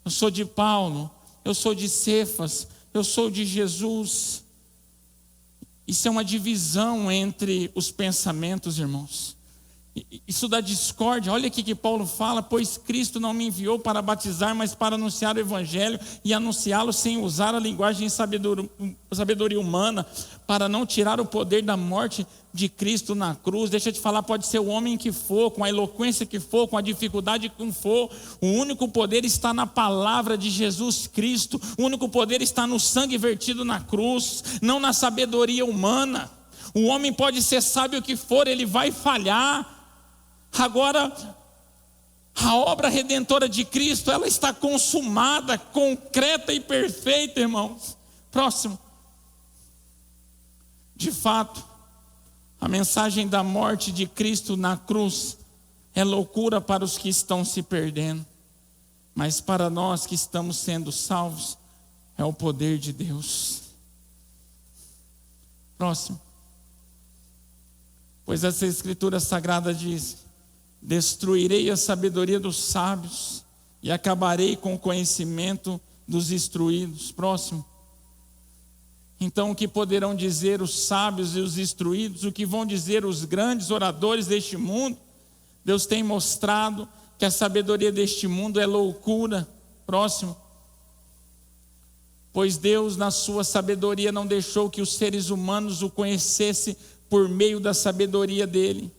Eu sou de Paulo, eu sou de Cefas, eu sou de Jesus. Isso é uma divisão entre os pensamentos, irmãos. Isso dá discórdia. Olha aqui que Paulo fala: pois Cristo não me enviou para batizar, mas para anunciar o Evangelho e anunciá-lo sem usar a linguagem e sabedoria humana, para não tirar o poder da morte de Cristo na cruz. Deixa eu te falar, pode ser o homem que for, com a eloquência que for, com a dificuldade que for, o único poder está na palavra de Jesus Cristo. O único poder está no sangue vertido na cruz, não na sabedoria humana. O homem pode ser sábio o que for, ele vai falhar. Agora, a obra redentora de Cristo, ela está consumada, concreta e perfeita, irmãos. Próximo. De fato, a mensagem da morte de Cristo na cruz é loucura para os que estão se perdendo, mas para nós que estamos sendo salvos, é o poder de Deus. Próximo. Pois essa escritura sagrada diz: destruirei a sabedoria dos sábios e acabarei com o conhecimento dos instruídos. Próximo. Então o que poderão dizer os sábios e os instruídos? O que vão dizer os grandes oradores deste mundo? Deus tem mostrado que a sabedoria deste mundo é loucura. Próximo. Pois Deus, na sua sabedoria, não deixou que os seres humanos o conhecessem por meio da sabedoria dele.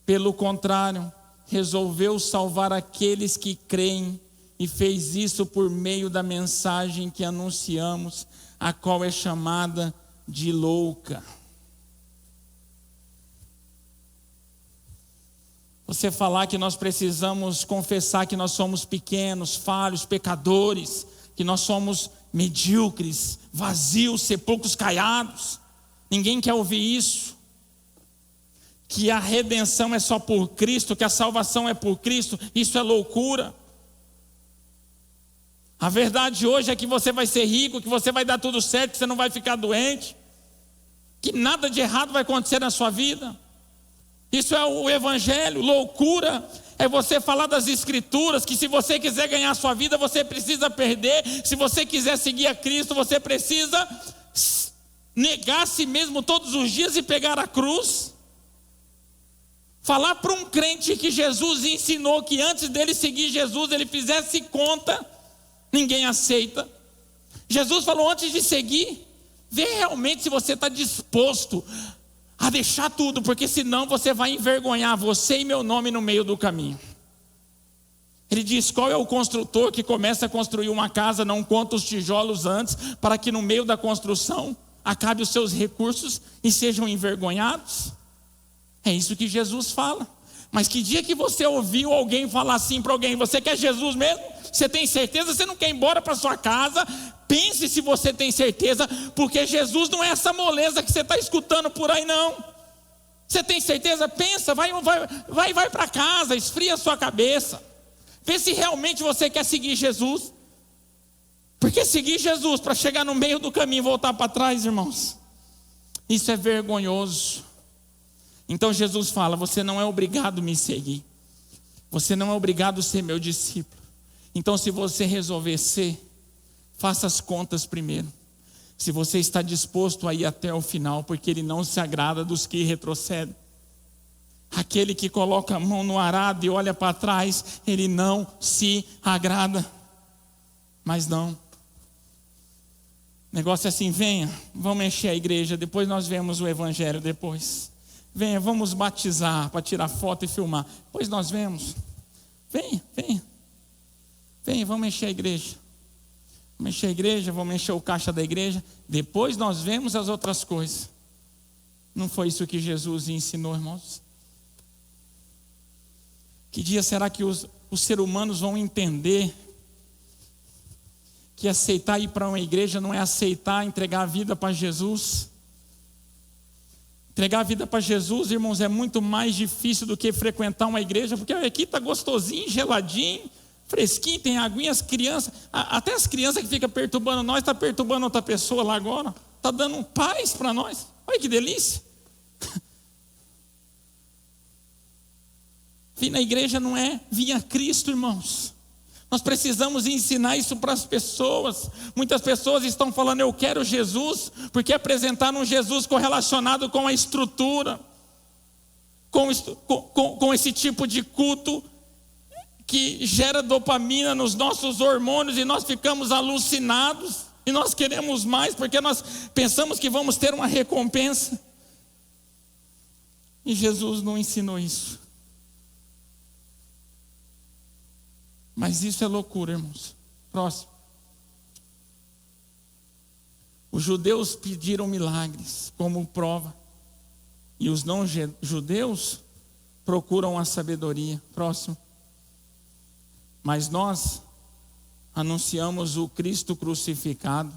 Pelo contrário, resolveu salvar aqueles que creem e fez isso por meio da mensagem que anunciamos, a qual é chamada de louca. Você falar que nós precisamos confessar que nós somos pequenos, falhos, pecadores, que nós somos medíocres, vazios, sepulcros caiados. Ninguém quer ouvir isso. Que a redenção é só por Cristo, que a salvação é por Cristo, isso é loucura. A verdade hoje é que você vai ser rico, que você vai dar tudo certo, que você não vai ficar doente, que nada de errado vai acontecer na sua vida. Isso é o Evangelho. Loucura é você falar das Escrituras, que se você quiser ganhar a sua vida, você precisa perder. Se você quiser seguir a Cristo, você precisa negar a si mesmo todos os dias e pegar a cruz. Falar para um crente que Jesus ensinou que antes dele seguir Jesus, ele fizesse conta, ninguém aceita. Jesus falou: antes de seguir, vê realmente se você está disposto a deixar tudo, porque senão você vai envergonhar você e meu nome no meio do caminho. Ele diz: qual é o construtor que começa a construir uma casa, não conta os tijolos antes, para que no meio da construção acabe os seus recursos e sejam envergonhados? É isso que Jesus fala. Mas que dia que você ouviu alguém falar assim para alguém: você quer Jesus mesmo? Você tem certeza? Você não quer ir embora para sua casa? Pense se você tem certeza, porque Jesus não é essa moleza que você está escutando por aí, não. Você tem certeza? Pensa, vai para casa, esfria a sua cabeça. Vê se realmente você quer seguir Jesus. Porque seguir Jesus para chegar no meio do caminho e voltar para trás, irmãos, isso é vergonhoso. Então Jesus fala: você não é obrigado a me seguir, você não é obrigado a ser meu discípulo. Então, se você resolver ser, faça as contas primeiro, se você está disposto a ir até o final, porque Ele não se agrada dos que retrocedem. Aquele que coloca a mão no arado e olha para trás, Ele não se agrada. Mas não, negócio é assim: venha, vamos encher a igreja, depois nós vemos o evangelho depois. Venha, vamos batizar para tirar foto e filmar, depois nós vemos. Venha, vamos encher a igreja. Vamos encher a igreja, vamos encher o caixa da igreja, depois nós vemos as outras coisas. Não foi isso que Jesus ensinou, irmãos? Que dia será que os seres humanos vão entender que aceitar ir para uma igreja não é aceitar entregar a vida para Jesus? Entregar a vida para Jesus, irmãos, é muito mais difícil do que frequentar uma igreja, porque aqui está gostosinho, geladinho, fresquinho, tem aguinha, as crianças, até as crianças que ficam perturbando nós, está perturbando outra pessoa lá agora, está dando paz para nós. Olha que delícia. Vir na igreja não é vir a Cristo, irmãos. Nós precisamos ensinar isso para as pessoas. Muitas pessoas estão falando: eu quero Jesus, porque apresentaram um Jesus correlacionado com a estrutura, com esse tipo de culto que gera dopamina nos nossos hormônios, e nós ficamos alucinados, e nós queremos mais, porque nós pensamos que vamos ter uma recompensa. E Jesus não ensinou isso. Mas isso é loucura, irmãos. Próximo. Os judeus pediram milagres como prova, e os não judeus procuram a sabedoria. Próximo. Mas nós anunciamos o Cristo crucificado,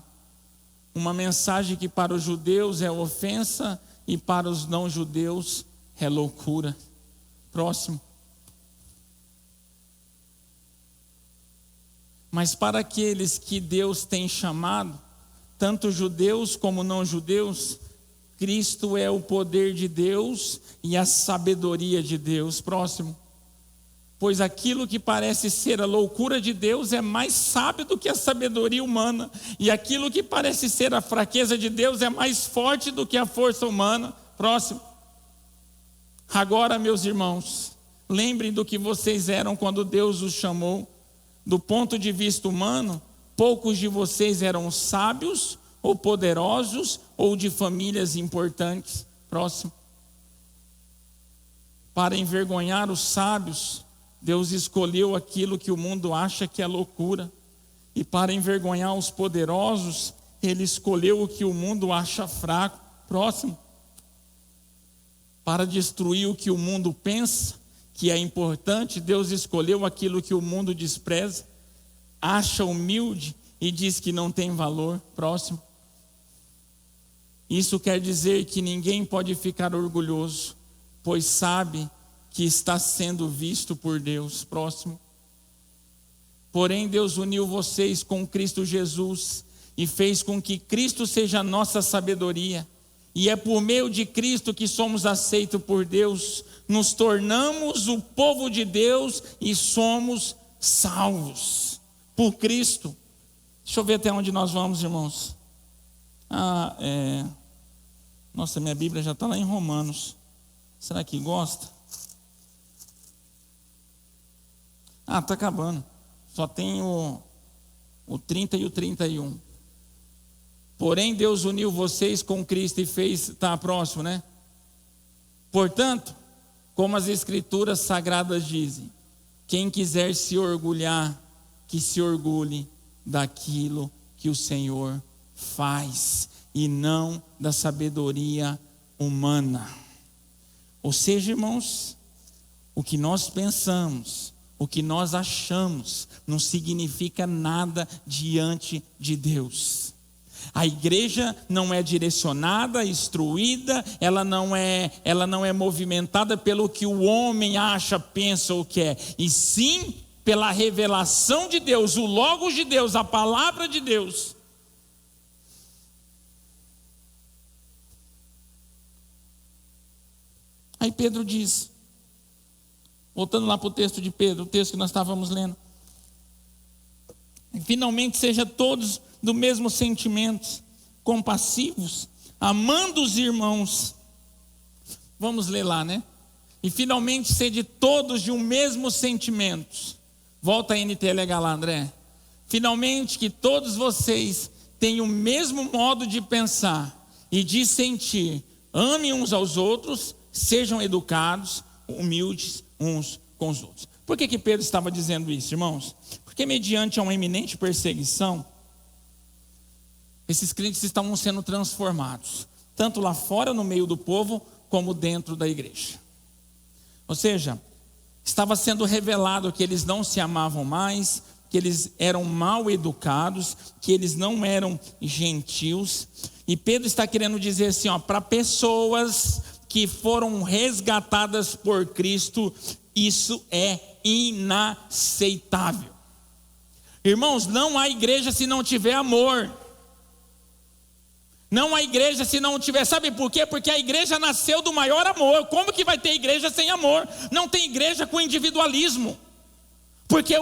uma mensagem que para os judeus é ofensa e para os não judeus é loucura. Próximo. Mas para aqueles que Deus tem chamado, tanto judeus como não judeus, Cristo é o poder de Deus e a sabedoria de Deus. Próximo. Pois aquilo que parece ser a loucura de Deus é mais sábio do que a sabedoria humana, e aquilo que parece ser a fraqueza de Deus é mais forte do que a força humana. Próximo. Agora, meus irmãos, lembrem do que vocês eram quando Deus os chamou. Do ponto de vista humano, poucos de vocês eram sábios, ou poderosos, ou de famílias importantes. Próximo. Para envergonhar os sábios, Deus escolheu aquilo que o mundo acha que é loucura. E para envergonhar os poderosos, Ele escolheu o que o mundo acha fraco. Próximo. Para destruir o que o mundo pensa que é importante, Deus escolheu aquilo que o mundo despreza, acha humilde e diz que não tem valor. Próximo. Isso quer dizer que ninguém pode ficar orgulhoso, pois sabe que está sendo visto por Deus. Próximo. Porém, Deus uniu vocês com Cristo Jesus e fez com que Cristo seja a nossa sabedoria. E é por meio de Cristo que somos aceitos por Deus, nos tornamos o povo de Deus e somos salvos por Cristo. Deixa eu ver até onde nós vamos, irmãos. Nossa, minha Bíblia já está lá em Romanos. Será que gosta? Está acabando. Só tem o 30 e o 31. Porém, Deus uniu vocês com Cristo e fez... Está próximo, né? Portanto, como as Escrituras Sagradas dizem, quem quiser se orgulhar, que se orgulhe daquilo que o Senhor faz, e não da sabedoria humana. Ou seja, irmãos, o que nós pensamos, o que nós achamos, não significa nada diante de Deus. A igreja não é direcionada, instruída, ela não é movimentada pelo que o homem acha, pensa ou quer, e sim pela revelação de Deus, o Logos de Deus, a palavra de Deus. Aí Pedro diz, voltando lá para o texto de Pedro, o texto que nós estávamos lendo: finalmente seja todos do mesmo sentimento, compassivos, amando os irmãos. Vamos ler lá, né? E finalmente sede todos de um mesmo sentimento. Volta a NTLH lá, André. Finalmente que todos vocês tenham o mesmo modo de pensar e de sentir, amem uns aos outros, sejam educados, humildes uns com os outros. Por que Pedro estava dizendo isso, irmãos? Porque mediante uma iminente perseguição, esses crentes estavam sendo transformados, tanto lá fora no meio do povo, como dentro da igreja. Ou seja, estava sendo revelado que eles não se amavam mais, que eles eram mal educados, que eles não eram gentios. E Pedro está querendo dizer assim, para pessoas que foram resgatadas por Cristo, isso é inaceitável. Irmãos, não há igreja se não tiver amor. Não há igreja se não tiver, sabe por quê? Porque a igreja nasceu do maior amor. Como que vai ter igreja sem amor? Não tem igreja com individualismo. Porque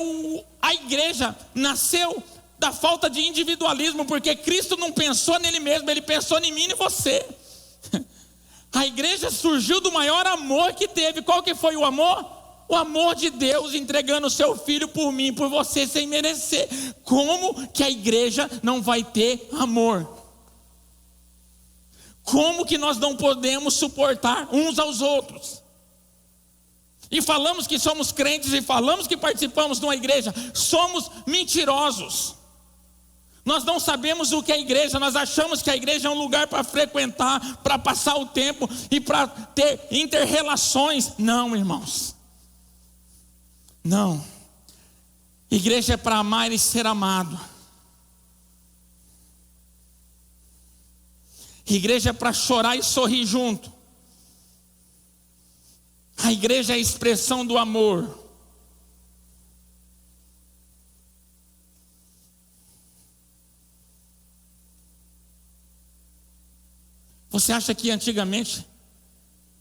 a igreja nasceu da falta de individualismo, porque Cristo não pensou nele mesmo, ele pensou em mim e em você. A igreja surgiu do maior amor que teve. Qual que foi o amor? O amor de Deus entregando o seu filho por mim, por você, sem merecer. Como que a igreja não vai ter amor? Como que nós não podemos suportar uns aos outros? E falamos que somos crentes e falamos que participamos de uma igreja, somos mentirosos. Nós não sabemos o que é igreja, nós achamos que a igreja é um lugar para frequentar, para passar o tempo e para ter inter-relações. Não, irmãos. Não. Igreja é para amar e ser amado. Igreja é para chorar e sorrir junto. A igreja é a expressão do amor. Você acha que antigamente,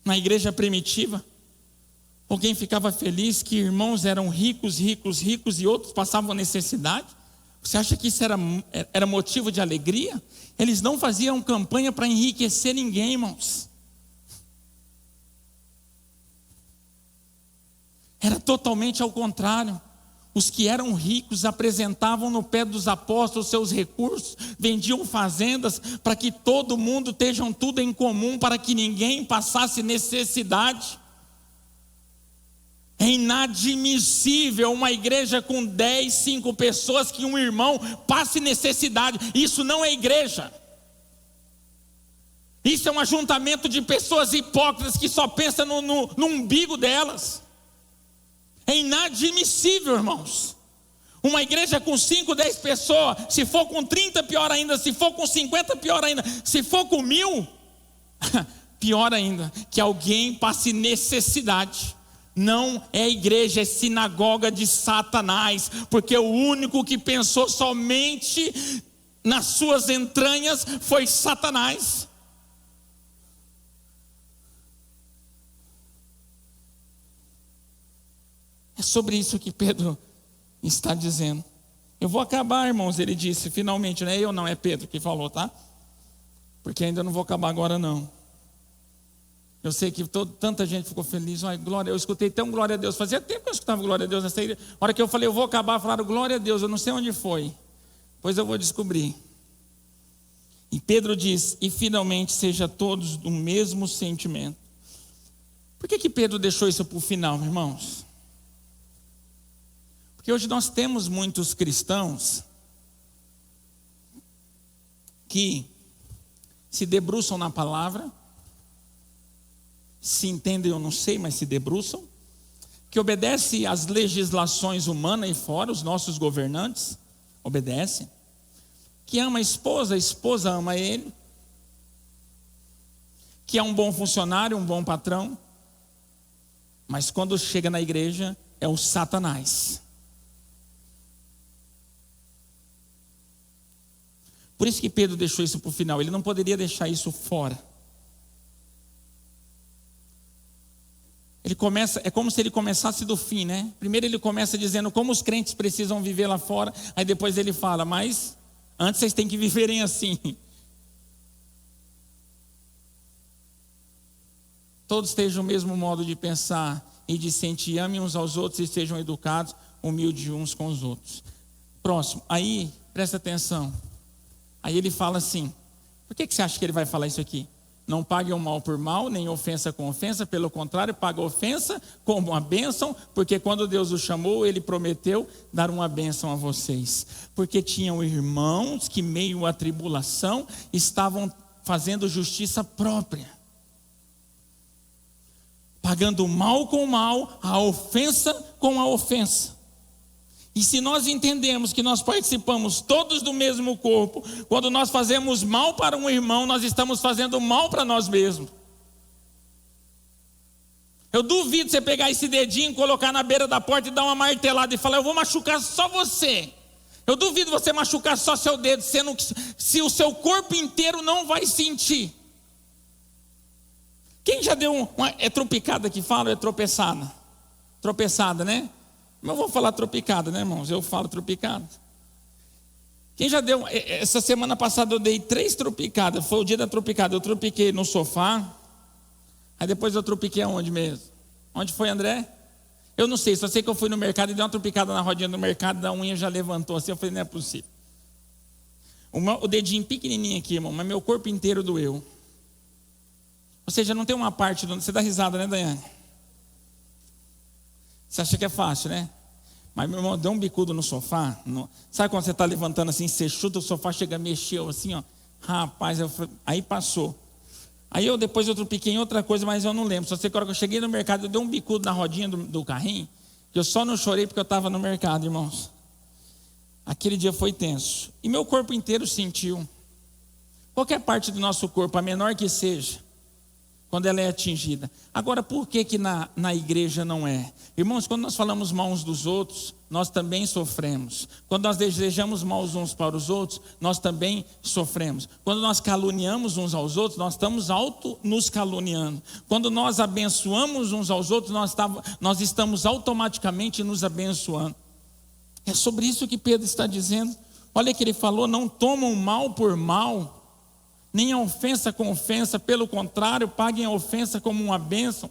na igreja primitiva, alguém ficava feliz que irmãos eram ricos e outros passavam necessidade? Você acha que isso era motivo de alegria? Eles não faziam campanha para enriquecer ninguém, irmãos. Era totalmente ao contrário. Os que eram ricos apresentavam no pé dos apóstolos seus recursos, vendiam fazendas para que todo mundo tenham tudo em comum, para que ninguém passasse necessidade. É inadmissível uma igreja com 10, 5 pessoas que um irmão passe necessidade. Isso não é igreja. Isso é um ajuntamento de pessoas hipócritas que só pensam no umbigo delas. É inadmissível, irmãos. Uma igreja com 5, 10 pessoas, se for com 30, pior ainda. Se for com 50, pior ainda. Se for com 1000, pior ainda. Que alguém passe necessidade. Não é igreja, é sinagoga de Satanás, porque o único que pensou somente nas suas entranhas foi Satanás. É sobre isso que Pedro está dizendo. Eu vou acabar, irmãos, ele disse, finalmente, não é eu não, é Pedro que falou, tá? Porque ainda não vou acabar agora não. Eu sei que tanta gente ficou feliz. Ai, glória, eu escutei tão glória a Deus. Fazia tempo que eu escutava glória a Deus nessa igreja. A hora que eu falei, eu vou acabar, falaram glória a Deus. Eu não sei onde foi. Pois eu vou descobrir. E Pedro diz, e finalmente seja todos do mesmo sentimento. Por que Pedro deixou isso para o final, irmãos? Porque hoje nós temos muitos cristãos que se debruçam na palavra, se entendem, eu não sei, mas se debruçam, que obedece às legislações humanas e fora, os nossos governantes obedecem, que ama a esposa ama ele, que é um bom funcionário, um bom patrão, mas quando chega na igreja é o Satanás. Por isso que Pedro deixou isso para o final, ele não poderia deixar isso fora. Ele começa, é como se ele começasse do fim, né? Primeiro ele começa dizendo como os crentes precisam viver lá fora, aí depois ele fala, mas antes vocês têm que viverem assim. Todos estejam o mesmo modo de pensar e de sentir, amem uns aos outros e sejam educados, humildes uns com os outros. Próximo, aí, presta atenção. Aí ele fala assim, por que você acha que ele vai falar isso aqui? Não pague o mal por mal, nem ofensa com ofensa, pelo contrário, paga a ofensa como uma bênção, porque quando Deus o chamou, Ele prometeu dar uma bênção a vocês. Porque tinham irmãos que, meio à tribulação, estavam fazendo justiça própria, pagando o mal com o mal, a ofensa com a ofensa. E se nós entendemos que nós participamos todos do mesmo corpo, quando nós fazemos mal para um irmão, nós estamos fazendo mal para nós mesmos. Eu duvido você pegar esse dedinho, colocar na beira da porta e dar uma martelada e falar, eu vou machucar só você. Eu duvido você machucar só seu dedo, se o seu corpo inteiro não vai sentir. Quem já deu é tropicada que fala ou é tropeçada? Tropeçada, né? Mas eu vou falar tropicada, né, irmãos? Eu falo tropicada. Quem já deu... Essa semana passada eu dei 3 tropicadas. Foi o dia da tropicada. Eu tropiquei no sofá. Aí depois eu tropiquei aonde mesmo? Onde foi, André? Eu não sei. Só sei que eu fui no mercado e dei uma tropicada na rodinha do mercado. Da unha já levantou assim. Eu falei, não é possível. O dedinho pequenininho aqui, irmão. Mas meu corpo inteiro doeu. Ou seja, não tem uma parte... Você dá risada, né, Daiane? Você acha que é fácil, né? Mas meu irmão deu um bicudo no sofá. Sabe quando você está levantando assim, você chuta o sofá, chega, mexeu assim, ó. Rapaz, aí passou. Aí depois eu tropiquei em outra coisa, mas eu não lembro. Só sei que a hora que eu cheguei no mercado, eu dei um bicudo na rodinha do carrinho, que eu só não chorei porque eu estava no mercado, irmãos. Aquele dia foi tenso. E meu corpo inteiro sentiu. Qualquer parte do nosso corpo, a menor que seja, quando ela é atingida. Agora, por que na igreja não é? Irmãos, quando nós falamos mal uns dos outros, nós também sofremos. Quando nós desejamos mal uns para os outros, nós também sofremos. Quando nós caluniamos uns aos outros, nós estamos nos caluniando. Quando nós abençoamos uns aos outros, nós estamos automaticamente nos abençoando. É sobre isso que Pedro está dizendo. Olha que ele falou, não tomam mal por mal, nem a ofensa com ofensa, pelo contrário, paguem a ofensa como uma bênção,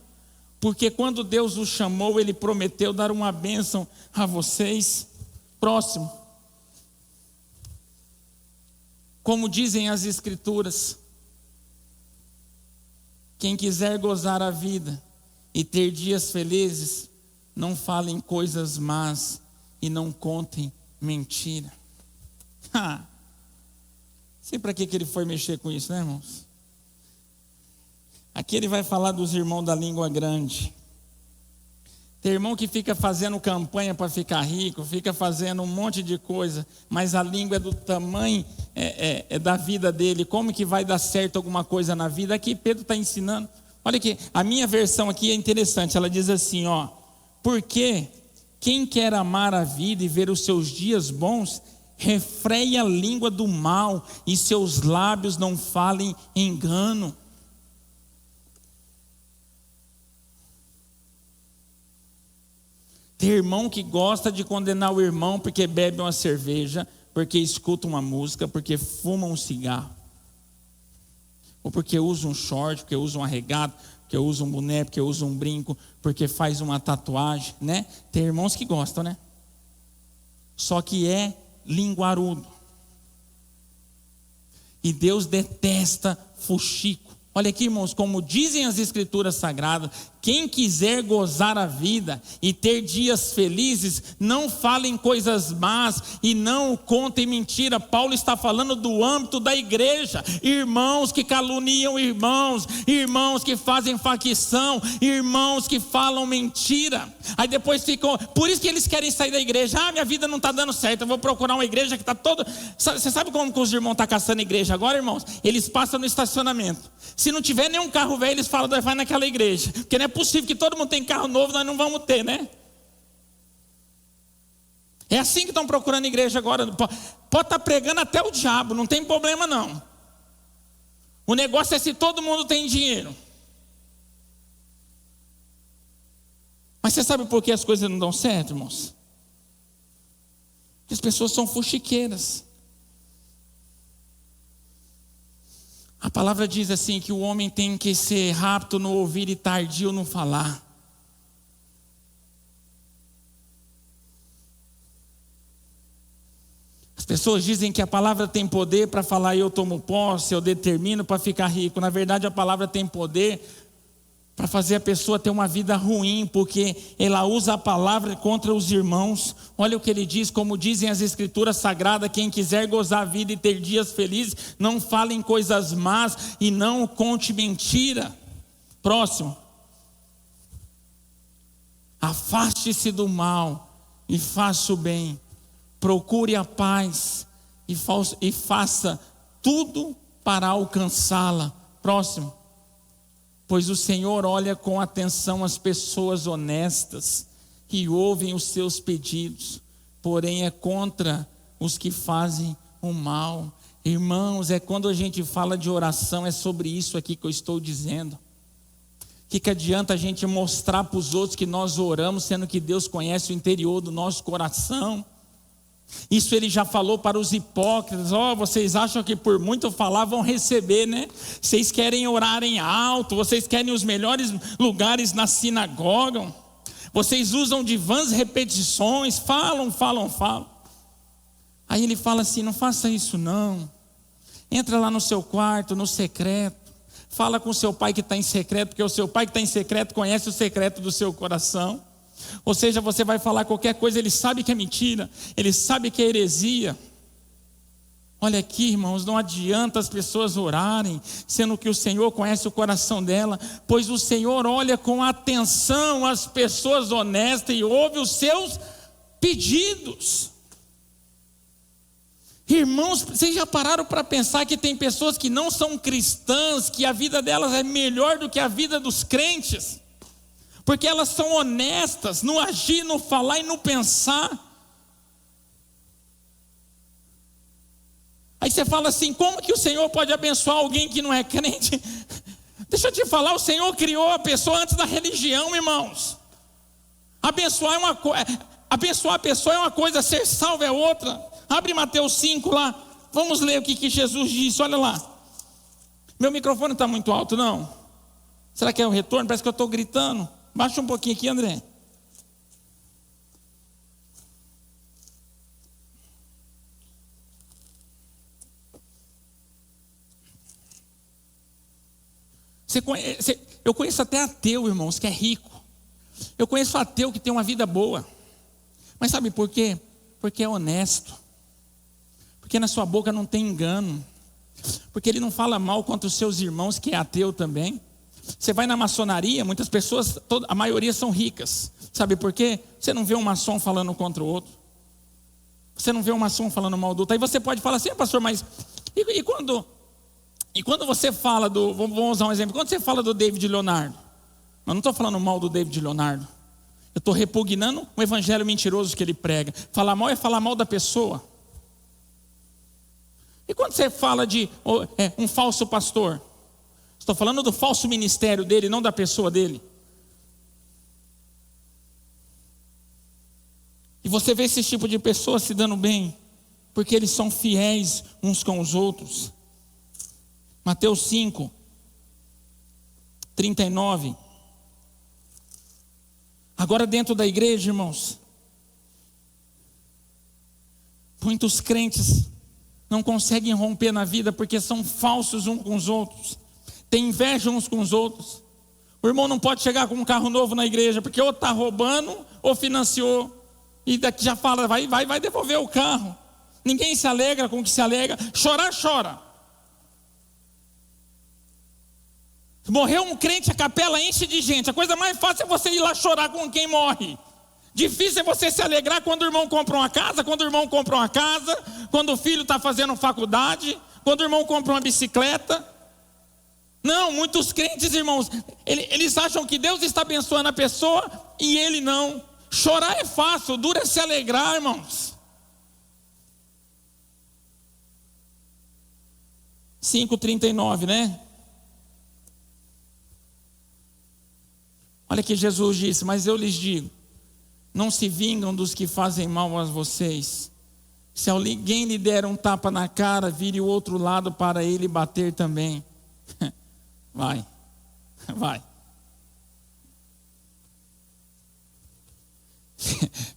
porque quando Deus os chamou, Ele prometeu dar uma bênção a vocês. Próximo. Como dizem as Escrituras, quem quiser gozar a vida e ter dias felizes, não falem coisas más e não contem mentira. Sei para que ele foi mexer com isso, né, irmãos? Aqui ele vai falar dos irmãos da língua grande. Tem irmão que fica fazendo campanha para ficar rico, fica fazendo um monte de coisa, mas a língua é do tamanho da vida dele. Como que vai dar certo alguma coisa na vida? Aqui Pedro está ensinando. Olha aqui, a minha versão aqui é interessante. Ela diz assim, ó: porque quem quer amar a vida e ver os seus dias bons, refreia a língua do mal e seus lábios não falem engano. Tem irmão que gosta de condenar o irmão porque bebe uma cerveja, porque escuta uma música, porque fuma um cigarro, ou porque usa um short, porque usa um arregado, porque usa um boné, porque usa um brinco, porque faz uma tatuagem, né? Tem irmãos que gostam, né? Só que é linguarudo. E Deus detesta fuxico. Olha aqui, irmãos, como dizem as Escrituras Sagradas, quem quiser gozar a vida e ter dias felizes, não falem coisas más e não contem mentira. Paulo está falando do âmbito da igreja. Irmãos que caluniam irmãos, irmãos que fazem facção, irmãos que falam mentira. Aí depois ficam, por isso que eles querem sair da igreja. Minha vida não está dando certo, eu vou procurar uma igreja que está toda... Você sabe como que os irmãos estão caçando igreja agora, irmãos? Eles passam no estacionamento. Se não tiver nenhum carro velho, eles falam, vai naquela igreja. Porque não é possível que todo mundo tem carro novo, nós não vamos ter, né? É assim que estão procurando igreja agora. Pode estar pregando até o diabo, não tem problema não. O negócio é se todo mundo tem dinheiro. Mas você sabe por que as coisas não dão certo, irmãos? Porque as pessoas são fuxiqueiras. A palavra diz assim que o homem tem que ser rápido no ouvir e tardio no falar. As Pessoas dizem que a palavra tem poder para falar eu tomo posse, eu determino para ficar rico. Na verdade, a palavra tem poder para fazer a pessoa ter uma vida ruim, porque ela usa a palavra contra os irmãos. Olha o que ele diz, como dizem as escrituras sagradas: quem quiser gozar a vida e ter dias felizes, não fale em coisas más e não conte mentira. Próximo. Afaste-se do mal e faça o bem. Procure a paz e faça tudo para alcançá-la. Próximo. Pois o Senhor olha com atenção as pessoas honestas que ouvem os seus pedidos, porém é contra os que fazem o mal. Irmãos, quando a gente fala de oração, é sobre isso aqui que eu estou dizendo. O que adianta a gente mostrar para os outros que nós oramos, sendo que Deus conhece o interior do nosso coração? Isso ele já falou para os hipócritas. Vocês acham que por muito falar vão receber, né? Vocês querem orar em alto, vocês querem os melhores lugares na sinagoga, vocês usam de vãs repetições, falam. Aí ele fala assim: não faça isso não. Entra lá no seu quarto, no secreto, fala com o seu pai que está em secreto, porque o seu pai que está em secreto conhece o secreto do seu coração. Ou seja, você vai falar qualquer coisa, ele sabe que é mentira, ele sabe que é heresia. Olha aqui, irmãos, não adianta as pessoas orarem, sendo que o Senhor conhece o coração dela, pois o Senhor olha com atenção as pessoas honestas e ouve os seus pedidos. Irmãos, vocês já pararam para pensar que tem pessoas que não são cristãs, que a vida delas é melhor do que a vida dos crentes? Porque elas são honestas no agir, no falar e no pensar. Aí você fala assim: como que o Senhor pode abençoar alguém que não é crente? Deixa eu te falar, o Senhor criou a pessoa antes da religião, irmãos. Abençoar a pessoa é uma coisa, ser salvo é outra. Abre Mateus 5 lá, vamos ler o que Jesus disse, olha lá. Meu microfone está muito alto, não? Será que é o retorno? Parece que eu estou gritando. Baixa um pouquinho aqui, André. Eu conheço até ateu, irmãos, que é rico. Eu conheço ateu que tem uma vida boa. Mas sabe por quê? Porque é honesto. Porque na sua boca não tem engano. Porque ele não fala mal contra os seus irmãos, que é ateu também. Você vai na maçonaria, muitas pessoas, a maioria são ricas. Sabe por quê? Você não vê um maçom falando contra o outro. Você não vê um maçom falando mal do outro. Aí você pode falar assim: pastor, mas e quando você fala vamos usar um exemplo, quando você fala do David Leonardo? Eu não estou falando mal do David Leonardo. Eu estou repugnando o evangelho mentiroso que ele prega. Falar mal é falar mal da pessoa. E quando você fala de um falso pastor? Estou falando do falso ministério dele, não da pessoa dele. E você vê esse tipo de pessoas se dando bem, porque eles são fiéis uns com os outros. Mateus 5, 39. Agora dentro da igreja, irmãos, muitos crentes não conseguem romper na vida porque são falsos uns com os outros. Tem inveja uns com os outros. O irmão não pode chegar com um carro novo na igreja, porque ou está roubando ou financiou. E daqui já fala, vai devolver o carro. Ninguém se alegra com o que se alegra. Chorar, chora. Morreu um crente, a capela enche de gente. A coisa mais fácil é você ir lá chorar com quem morre. Difícil é você se alegrar quando o irmão compra uma casa, quando o filho está fazendo faculdade, quando o irmão compra uma bicicleta. Não, muitos crentes, irmãos, eles acham que Deus está abençoando a pessoa e ele não. Chorar é fácil, duro é se alegrar, irmãos. 5,39, né? Olha que Jesus disse: mas eu lhes digo, não se vingam dos que fazem mal a vocês. Se alguém lhe der um tapa na cara, vire o outro lado para ele bater também. Vai.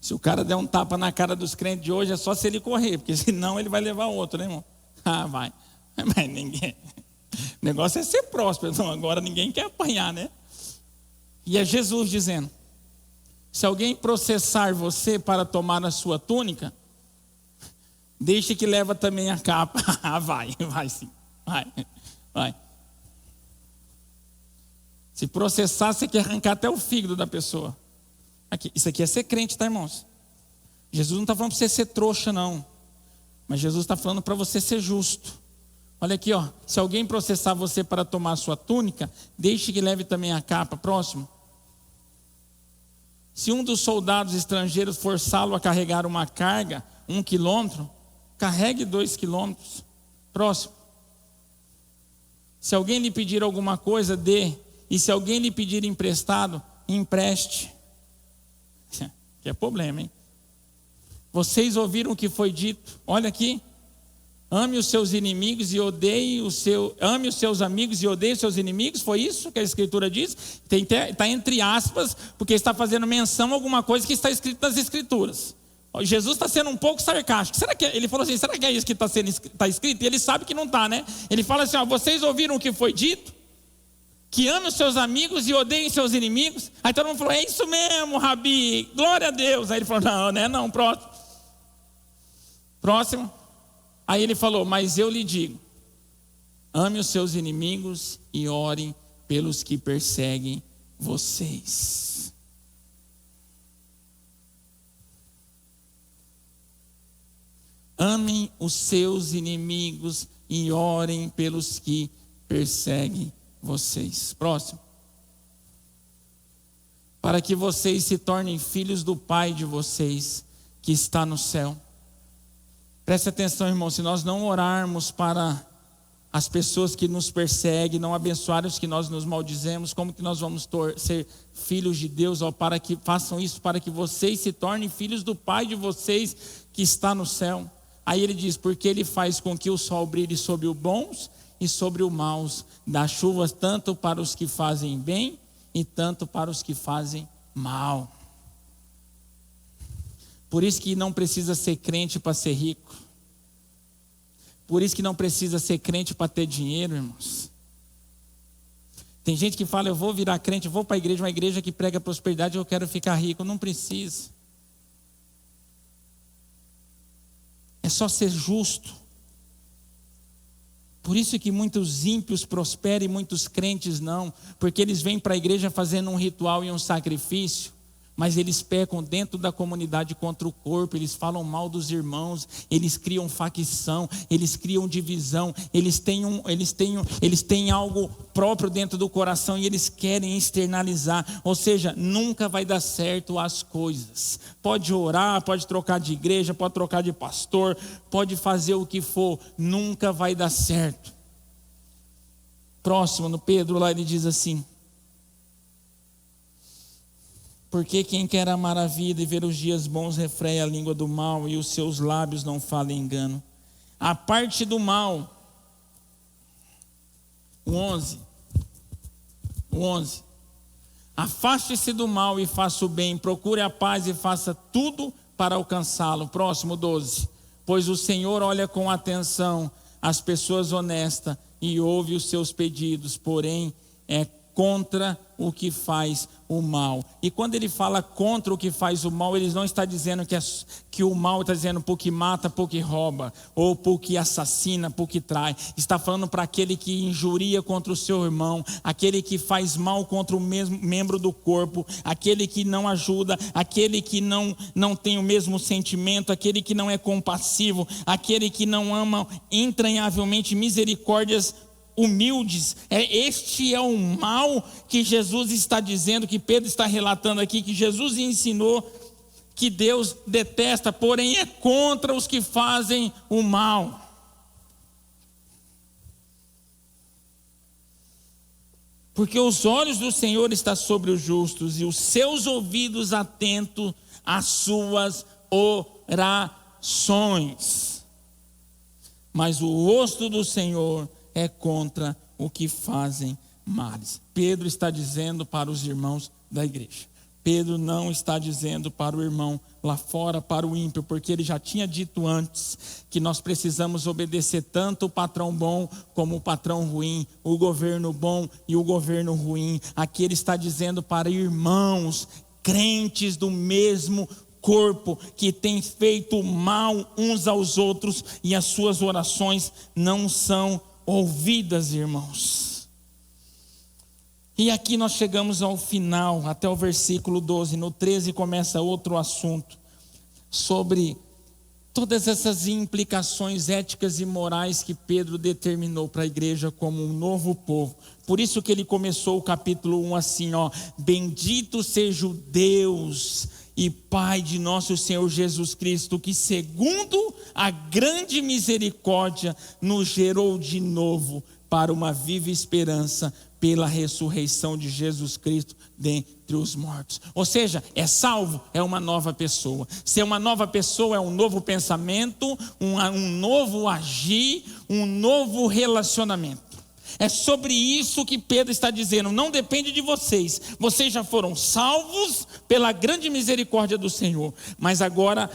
Se o cara der um tapa na cara dos crentes de hoje, é só se ele correr, porque senão ele vai levar outro, né, irmão? Ah, vai. Mas ninguém... O negócio é ser próspero, então agora ninguém quer apanhar, né? E é Jesus dizendo: se alguém processar você para tomar a sua túnica, deixe que leva também a capa. Ah, vai sim, vai. Se processar, você quer arrancar até o fígado da pessoa. Isso aqui é ser crente, tá, irmãos? Jesus não está falando para você ser trouxa, não. Mas Jesus está falando para você ser justo. Olha aqui, ó. Se alguém processar você para tomar a sua túnica, deixe que leve também a capa. Próximo. Se um dos soldados estrangeiros forçá-lo a carregar uma carga, 1 quilômetro, carregue 2 quilômetros. Próximo. Se alguém lhe pedir alguma coisa, dê. E se alguém lhe pedir emprestado, empreste. Que é problema, hein? Vocês ouviram o que foi dito? Olha aqui. Ame os seus inimigos e odeie ame os seus amigos e odeie os seus inimigos. Foi isso que a Escritura diz? Está entre aspas, porque está fazendo menção a alguma coisa que está escrito nas Escrituras. Jesus está sendo um pouco sarcástico. Ele falou assim: será que é isso que está escrito? E ele sabe que não está, né? Ele fala assim: ó, vocês ouviram o que foi dito? Que ame os seus amigos e odeiem seus inimigos. Aí todo mundo falou: é isso mesmo, Rabi, glória a Deus. Aí ele falou: não, né? Não, próximo. Aí ele falou: mas eu lhe digo, ame os seus inimigos e orem pelos que perseguem vocês. Amem os seus inimigos e orem pelos que perseguem vocês. Próximo. Para que vocês se tornem filhos do Pai de vocês que está no céu. Preste atenção, irmão, se nós não orarmos para as pessoas que nos perseguem, não abençoarem os que nós nos maldizemos, como que nós vamos ser filhos de Deus? Ó, para que façam isso, para que vocês se tornem filhos do Pai de vocês que está no céu. Aí ele diz: porque ele faz com que o sol brilhe sobre os bons e sobre os maus, dá chuvas tanto para os que fazem bem e tanto para os que fazem mal. Por isso que não precisa ser crente para ser rico. Por isso que não precisa ser crente para ter dinheiro, irmãos. Tem gente que fala: eu vou virar crente, eu vou para a igreja, uma igreja que prega prosperidade, eu quero ficar rico. Não precisa. É só ser justo. Por isso que muitos ímpios prosperam e muitos crentes não. Porque eles vêm para a igreja fazendo um ritual e um sacrifício, mas eles pecam dentro da comunidade contra o corpo. Eles falam mal dos irmãos, eles criam facção, eles criam divisão, eles têm algo próprio dentro do coração e eles querem externalizar. Ou seja, nunca vai dar certo as coisas. Pode orar, pode trocar de igreja, pode trocar de pastor, pode fazer o que for, nunca vai dar certo. Próximo, no Pedro lá ele diz assim: porque quem quer amar a vida e ver os dias bons refreia a língua do mal e os seus lábios não falam engano. A parte do mal. O 11. Afaste-se do mal e faça o bem, procure a paz e faça tudo para alcançá-lo. Próximo, 12. Pois o Senhor olha com atenção as pessoas honestas e ouve os seus pedidos, porém é contra o que faz o mal. E quando ele fala contra o que faz o mal, ele não está dizendo que o mal está dizendo porque mata, porque rouba, ou porque assassina, porque trai. Está falando para aquele que injuria contra o seu irmão, aquele que faz mal contra o mesmo membro do corpo, aquele que não ajuda, aquele que não tem o mesmo sentimento, aquele que não é compassivo, aquele que não ama entranhavelmente misericórdias humildes. Este é o mal que Jesus está dizendo, que Pedro está relatando aqui, que Jesus ensinou que Deus detesta, porém é contra os que fazem o mal. Porque os olhos do Senhor estão sobre os justos e os seus ouvidos atentos às suas orações. Mas o rosto do Senhor é contra o que fazem males. Pedro está dizendo para os irmãos da igreja. Pedro não está dizendo para o irmão lá fora, para o ímpio, porque ele já tinha dito antes que nós precisamos obedecer tanto o patrão bom como o patrão ruim, o governo bom e o governo ruim. Aqui ele está dizendo para irmãos, crentes do mesmo corpo, que têm feito mal uns aos outros e as suas orações não são ouvidas, irmãos. E aqui nós chegamos ao final, até o versículo 12. No 13 começa outro assunto, sobre todas essas implicações éticas e morais que Pedro determinou para a igreja como um novo povo. Por isso que ele começou o capítulo 1 assim, bendito seja o Deus e Pai de nosso Senhor Jesus Cristo, que segundo a grande misericórdia nos gerou de novo para uma viva esperança pela ressurreição de Jesus Cristo dentre os mortos. Ou seja, é salvo, é uma nova pessoa. Ser uma nova pessoa é um novo pensamento, um novo agir, um novo relacionamento. É sobre isso que Pedro está dizendo, não depende de vocês. Vocês já foram salvos pela grande misericórdia do Senhor. Mas agora,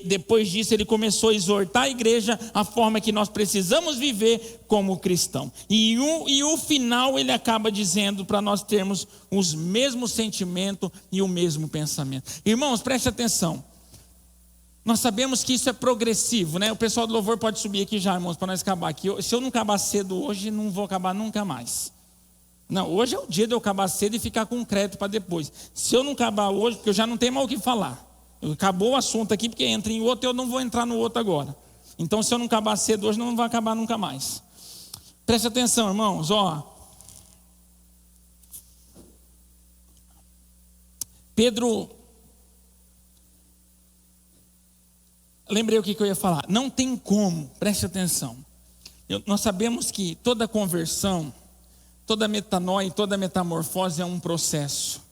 depois disso, ele começou a exortar a igreja a forma que nós precisamos viver como cristão. E o final ele acaba dizendo para nós termos os mesmos sentimentos e o mesmo pensamento. Irmãos, preste atenção. Nós sabemos que isso é progressivo, né? O pessoal do louvor pode subir aqui já, irmãos, para nós acabar aqui. Se eu não acabar cedo hoje, não vou acabar nunca mais. Não, hoje é o dia de eu acabar cedo e ficar com crédito para depois. Se eu não acabar hoje, porque eu já não tenho mais o que falar. Acabou o assunto aqui, porque entra em outro, eu não vou entrar no outro agora. Então, se eu não acabar cedo hoje, não vai acabar nunca mais. Preste atenção, irmãos, Pedro... Lembrei o que eu ia falar. Não tem como, preste atenção. Nós sabemos que toda conversão, toda metanoia, toda metamorfose é um processo.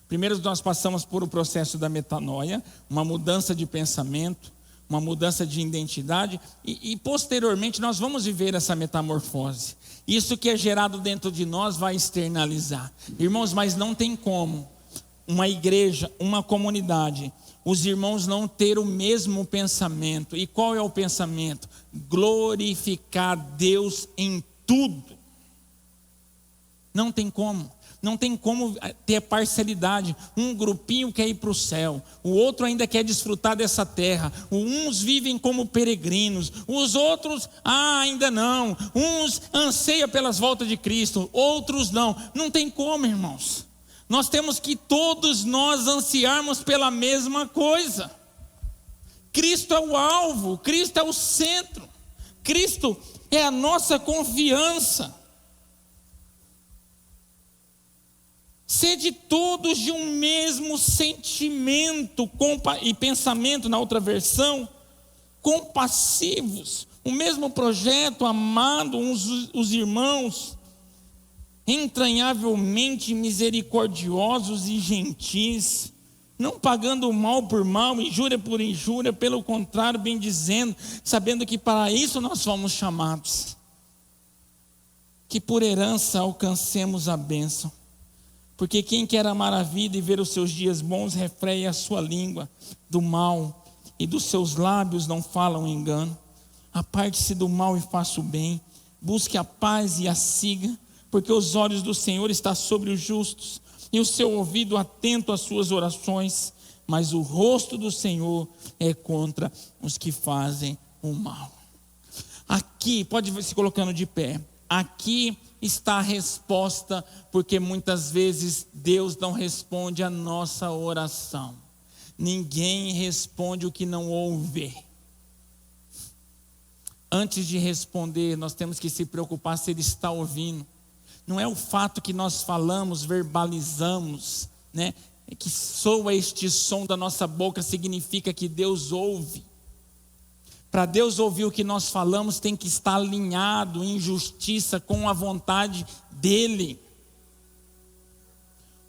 Primeiro nós passamos por o processo da metanoia, uma mudança de pensamento, uma mudança de identidade, e posteriormente nós vamos viver essa metamorfose. Isso que é gerado dentro de nós vai externalizar. Irmãos, mas não tem como uma igreja, uma comunidade, os irmãos não ter o mesmo pensamento. E qual é o pensamento? Glorificar Deus em tudo. Não tem como. Não tem como ter parcialidade. Um grupinho quer ir para o céu, o outro ainda quer desfrutar dessa terra. Uns vivem como peregrinos, os outros, ainda não. Uns anseiam pelas voltas de Cristo, outros não. Não tem como, irmãos. Nós temos que todos nós ansiarmos pela mesma coisa. Cristo é o alvo, Cristo é o centro, Cristo é a nossa confiança. Sede todos de um mesmo sentimento e pensamento, na outra versão, compassivos, o mesmo projeto, amado os irmãos, entranhavelmente misericordiosos e gentis, não pagando mal por mal, injúria por injúria, pelo contrário, bendizendo, sabendo que para isso nós fomos chamados, que por herança alcancemos a bênção, porque quem quer amar a vida e ver os seus dias bons, refreie a sua língua do mal, e dos seus lábios não falam engano. Aparte-se do mal e faça o bem, busque a paz e a siga, porque os olhos do Senhor estão sobre os justos, e o seu ouvido atento às suas orações, mas o rosto do Senhor é contra os que fazem o mal. Aqui, pode se colocando de pé, aqui está a resposta, porque muitas vezes Deus não responde a nossa oração. Ninguém responde o que não ouve. Antes de responder, nós temos que se preocupar se Ele está ouvindo. Não é o fato que nós falamos, verbalizamos, né? Que soa este som da nossa boca, significa que Deus ouve. Para Deus ouvir o que nós falamos, tem que estar alinhado em justiça com a vontade dEle.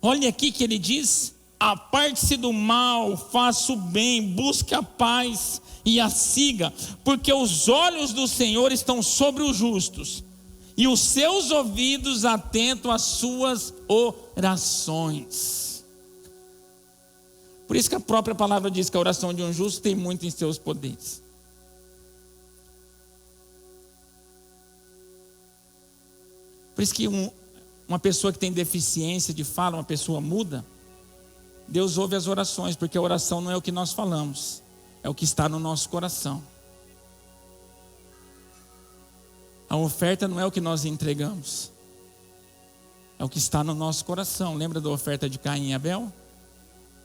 Olha aqui que Ele diz: aparte-se do mal, faça o bem, busque a paz e a siga, porque os olhos do Senhor estão sobre os justos, e os seus ouvidos atentos às suas orações. Por isso que a própria palavra diz que a oração de um justo tem muito em seus poderes. Por isso que uma pessoa que tem deficiência de fala, uma pessoa muda, Deus ouve as orações, porque a oração não é o que nós falamos, é o que está no nosso coração. A oferta não é o que nós entregamos, é o que está no nosso coração. Lembra da oferta de Caim e Abel?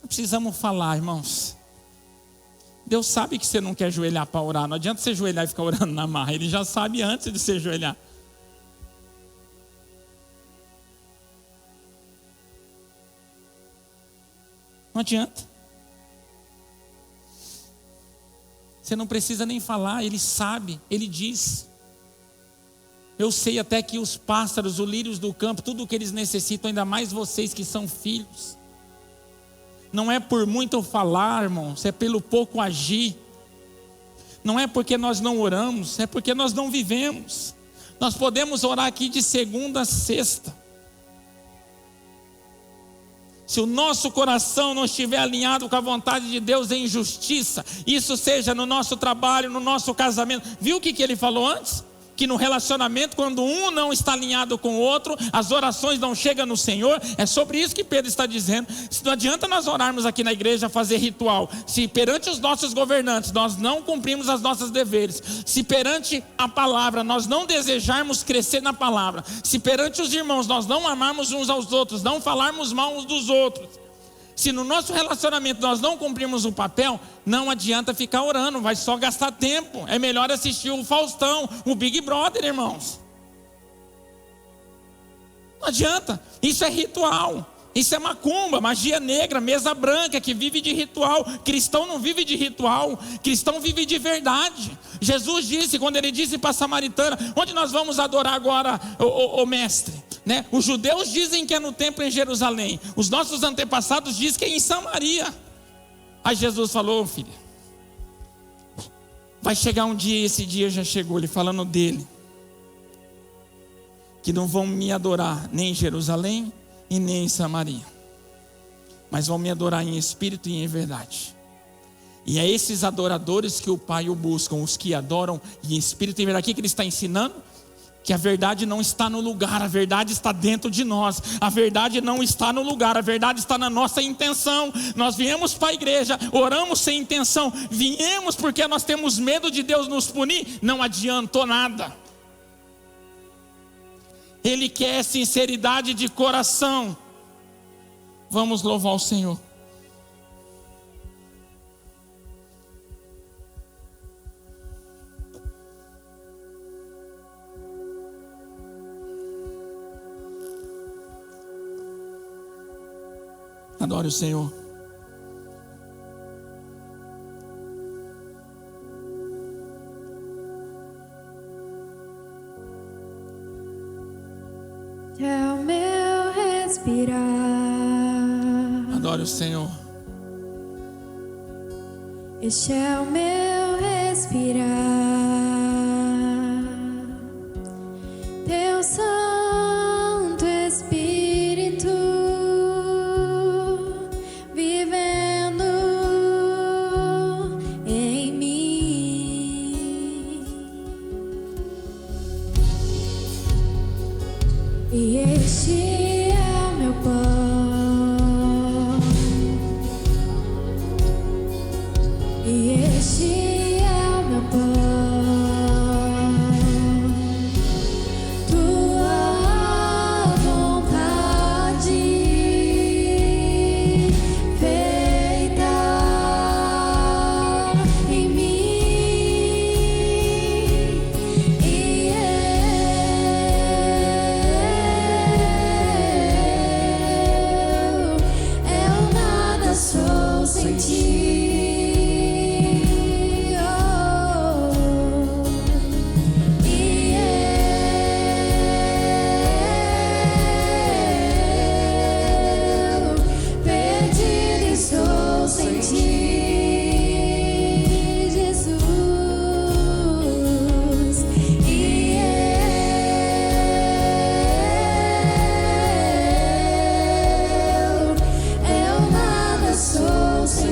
Não precisamos falar, irmãos. Deus sabe que você não quer ajoelhar para orar. Não adianta você ajoelhar e ficar orando na marra. Ele já sabe antes de você ajoelhar. Não adianta. Você não precisa nem falar, Ele sabe, Ele diz. Eu sei até que os pássaros, os lírios do campo, tudo o que eles necessitam, ainda mais vocês que são filhos. Não é por muito falar, irmãos, é pelo pouco agir. Não é porque nós não oramos, é porque nós não vivemos. Nós podemos orar aqui de segunda a sexta. Se o nosso coração não estiver alinhado com a vontade de Deus em justiça, isso seja no nosso trabalho, no nosso casamento. Viu o que ele falou antes? Que no relacionamento, quando um não está alinhado com o outro, as orações não chegam no Senhor. É sobre isso que Pedro está dizendo. Se não adianta nós orarmos aqui na igreja, fazer ritual, se perante os nossos governantes nós não cumprimos as nossas deveres, se perante a palavra nós não desejarmos crescer na palavra, se perante os irmãos nós não amarmos uns aos outros, não falarmos mal uns dos outros, se no nosso relacionamento nós não cumprimos o papel, não adianta ficar orando, vai só gastar tempo. É melhor assistir o Faustão, o Big Brother, irmãos. Não adianta, isso é ritual, isso é macumba, magia negra, mesa branca, que vive de ritual. Cristão não vive de ritual, cristão vive de verdade. Jesus disse, quando ele disse para a samaritana: onde nós vamos adorar agora, o mestre? Né? Os judeus dizem que é no templo em Jerusalém, os nossos antepassados dizem que é em Samaria. Aí Jesus falou: filha, vai chegar um dia, e esse dia já chegou, ele falando dele, que não vão me adorar nem em Jerusalém e nem em Samaria, mas vão me adorar em espírito e em verdade. E é esses adoradores que o Pai o buscam, os que adoram em espírito e em verdade. O que ele está ensinando? Que a verdade não está no lugar, a verdade está dentro de nós. A verdade não está no lugar, a verdade está na nossa intenção. Nós viemos para a igreja, oramos sem intenção, viemos porque nós temos medo de Deus nos punir, não adiantou nada. Ele quer sinceridade de coração. Vamos louvar o Senhor. Adore o Senhor. É o meu respirar. Adore o Senhor. Este é o meu respirar. Teu Santo Espírito vivendo em mim. E este é o meu pão. E este é o meu pão. Tua vontade feita em mim. E eu nada sou sem ti. Perdido estou sem ti, Jesus. E eu nada sou sem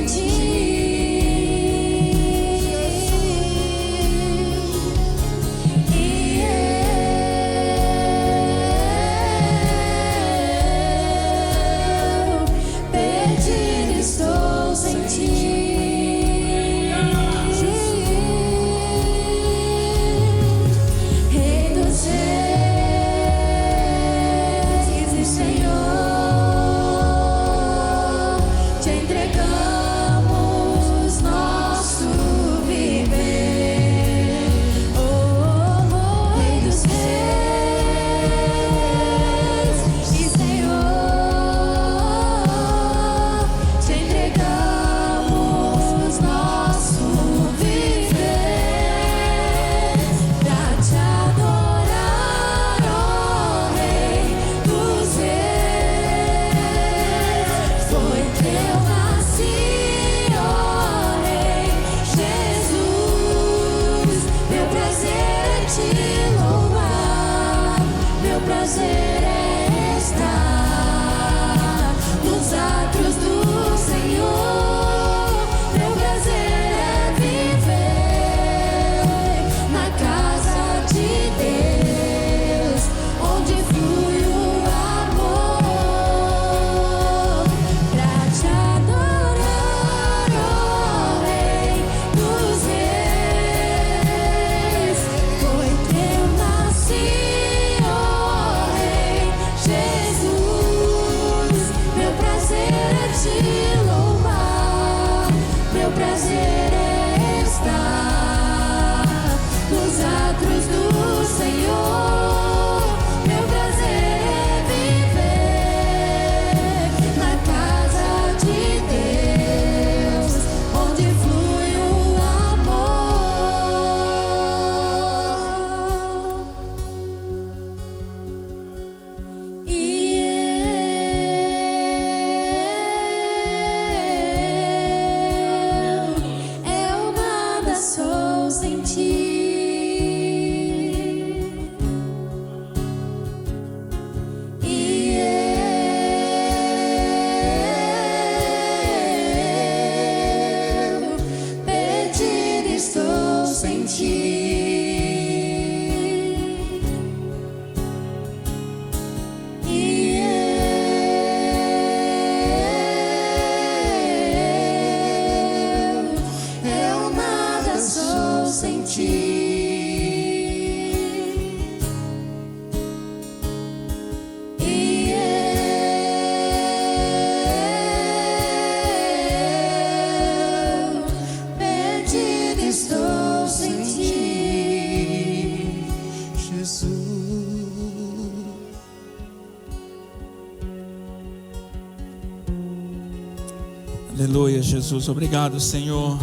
Jesus. Obrigado, Senhor.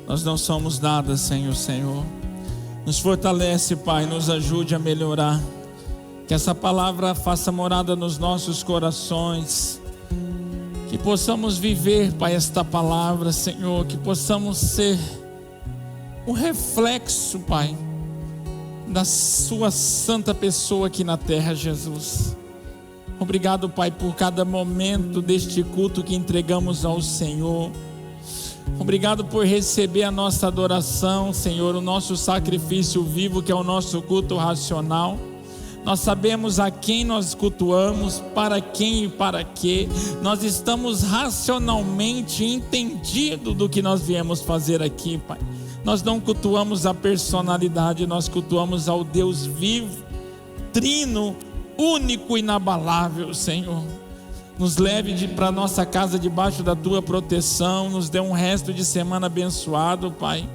Nós não somos nada sem o Senhor. Nos fortalece, Pai, nos ajude a melhorar. Que essa palavra faça morada nos nossos corações. Que possamos viver, Pai, esta palavra, Senhor. Que possamos ser um reflexo, Pai, da sua santa pessoa aqui na terra, Jesus. Obrigado, Pai, por cada momento deste culto que entregamos ao Senhor. Obrigado por receber a nossa adoração, Senhor, o nosso sacrifício vivo, que é o nosso culto racional. Nós sabemos a quem nós cultuamos, para quem e para quê. Nós estamos racionalmente entendidos do que nós viemos fazer aqui, Pai. Nós não cultuamos a personalidade, nós cultuamos ao Deus vivo, trino, único e inabalável, Senhor. Nos leve para nossa casa debaixo da Tua proteção, nos dê um resto de semana abençoado, Pai.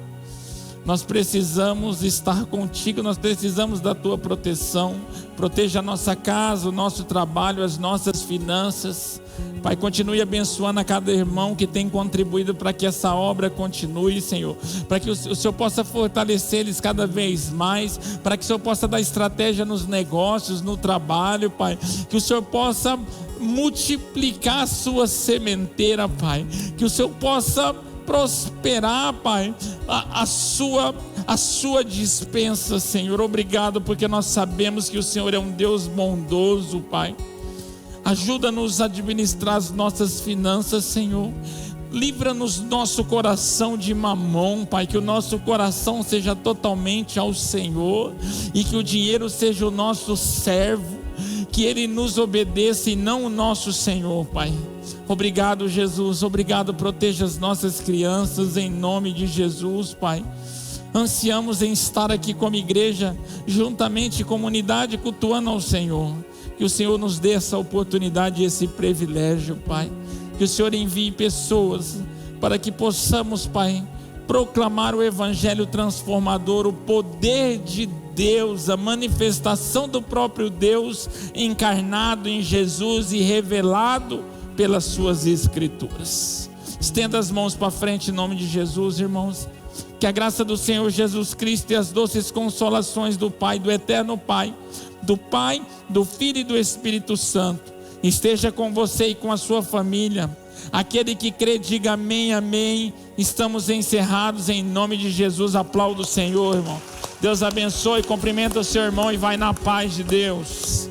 Nós precisamos estar contigo, nós precisamos da Tua proteção. Proteja a nossa casa, o nosso trabalho, as nossas finanças. Pai, continue abençoando a cada irmão que tem contribuído para que essa obra continue, Senhor. Para que o Senhor possa fortalecer eles cada vez mais. Para que o Senhor possa dar estratégia nos negócios, no trabalho, Pai. Que o Senhor possa multiplicar a sua sementeira, Pai. Que o Senhor possa prosperar, Pai, a sua dispensa, Senhor. Obrigado, porque nós sabemos que o Senhor é um Deus bondoso, Pai. Ajuda-nos a administrar as nossas finanças, Senhor. Livra-nos nosso coração de mamon, Pai. Que o nosso coração seja totalmente ao Senhor, e que o dinheiro seja o nosso servo, que ele nos obedeça e não o nosso Senhor, Pai. Obrigado, Jesus. Obrigado, proteja as nossas crianças em nome de Jesus, Pai. Ansiamos em estar aqui como igreja, juntamente comunidade, cultuando ao Senhor. Que o Senhor nos dê essa oportunidade e esse privilégio, Pai. Que o Senhor envie pessoas para que possamos, Pai, proclamar o evangelho transformador, o poder de Deus, a manifestação do próprio Deus encarnado em Jesus e revelado pelas suas escrituras. Estenda as mãos para frente em nome de Jesus, irmãos. Que a graça do Senhor Jesus Cristo e as doces consolações do Pai, do eterno Pai, do Filho e do Espírito Santo esteja com você e com a sua família. Aquele que crê, diga amém, amém. Estamos encerrados em nome de Jesus. Aplauda o Senhor, irmão. Deus abençoe, cumprimenta o seu irmão e vai na paz de Deus.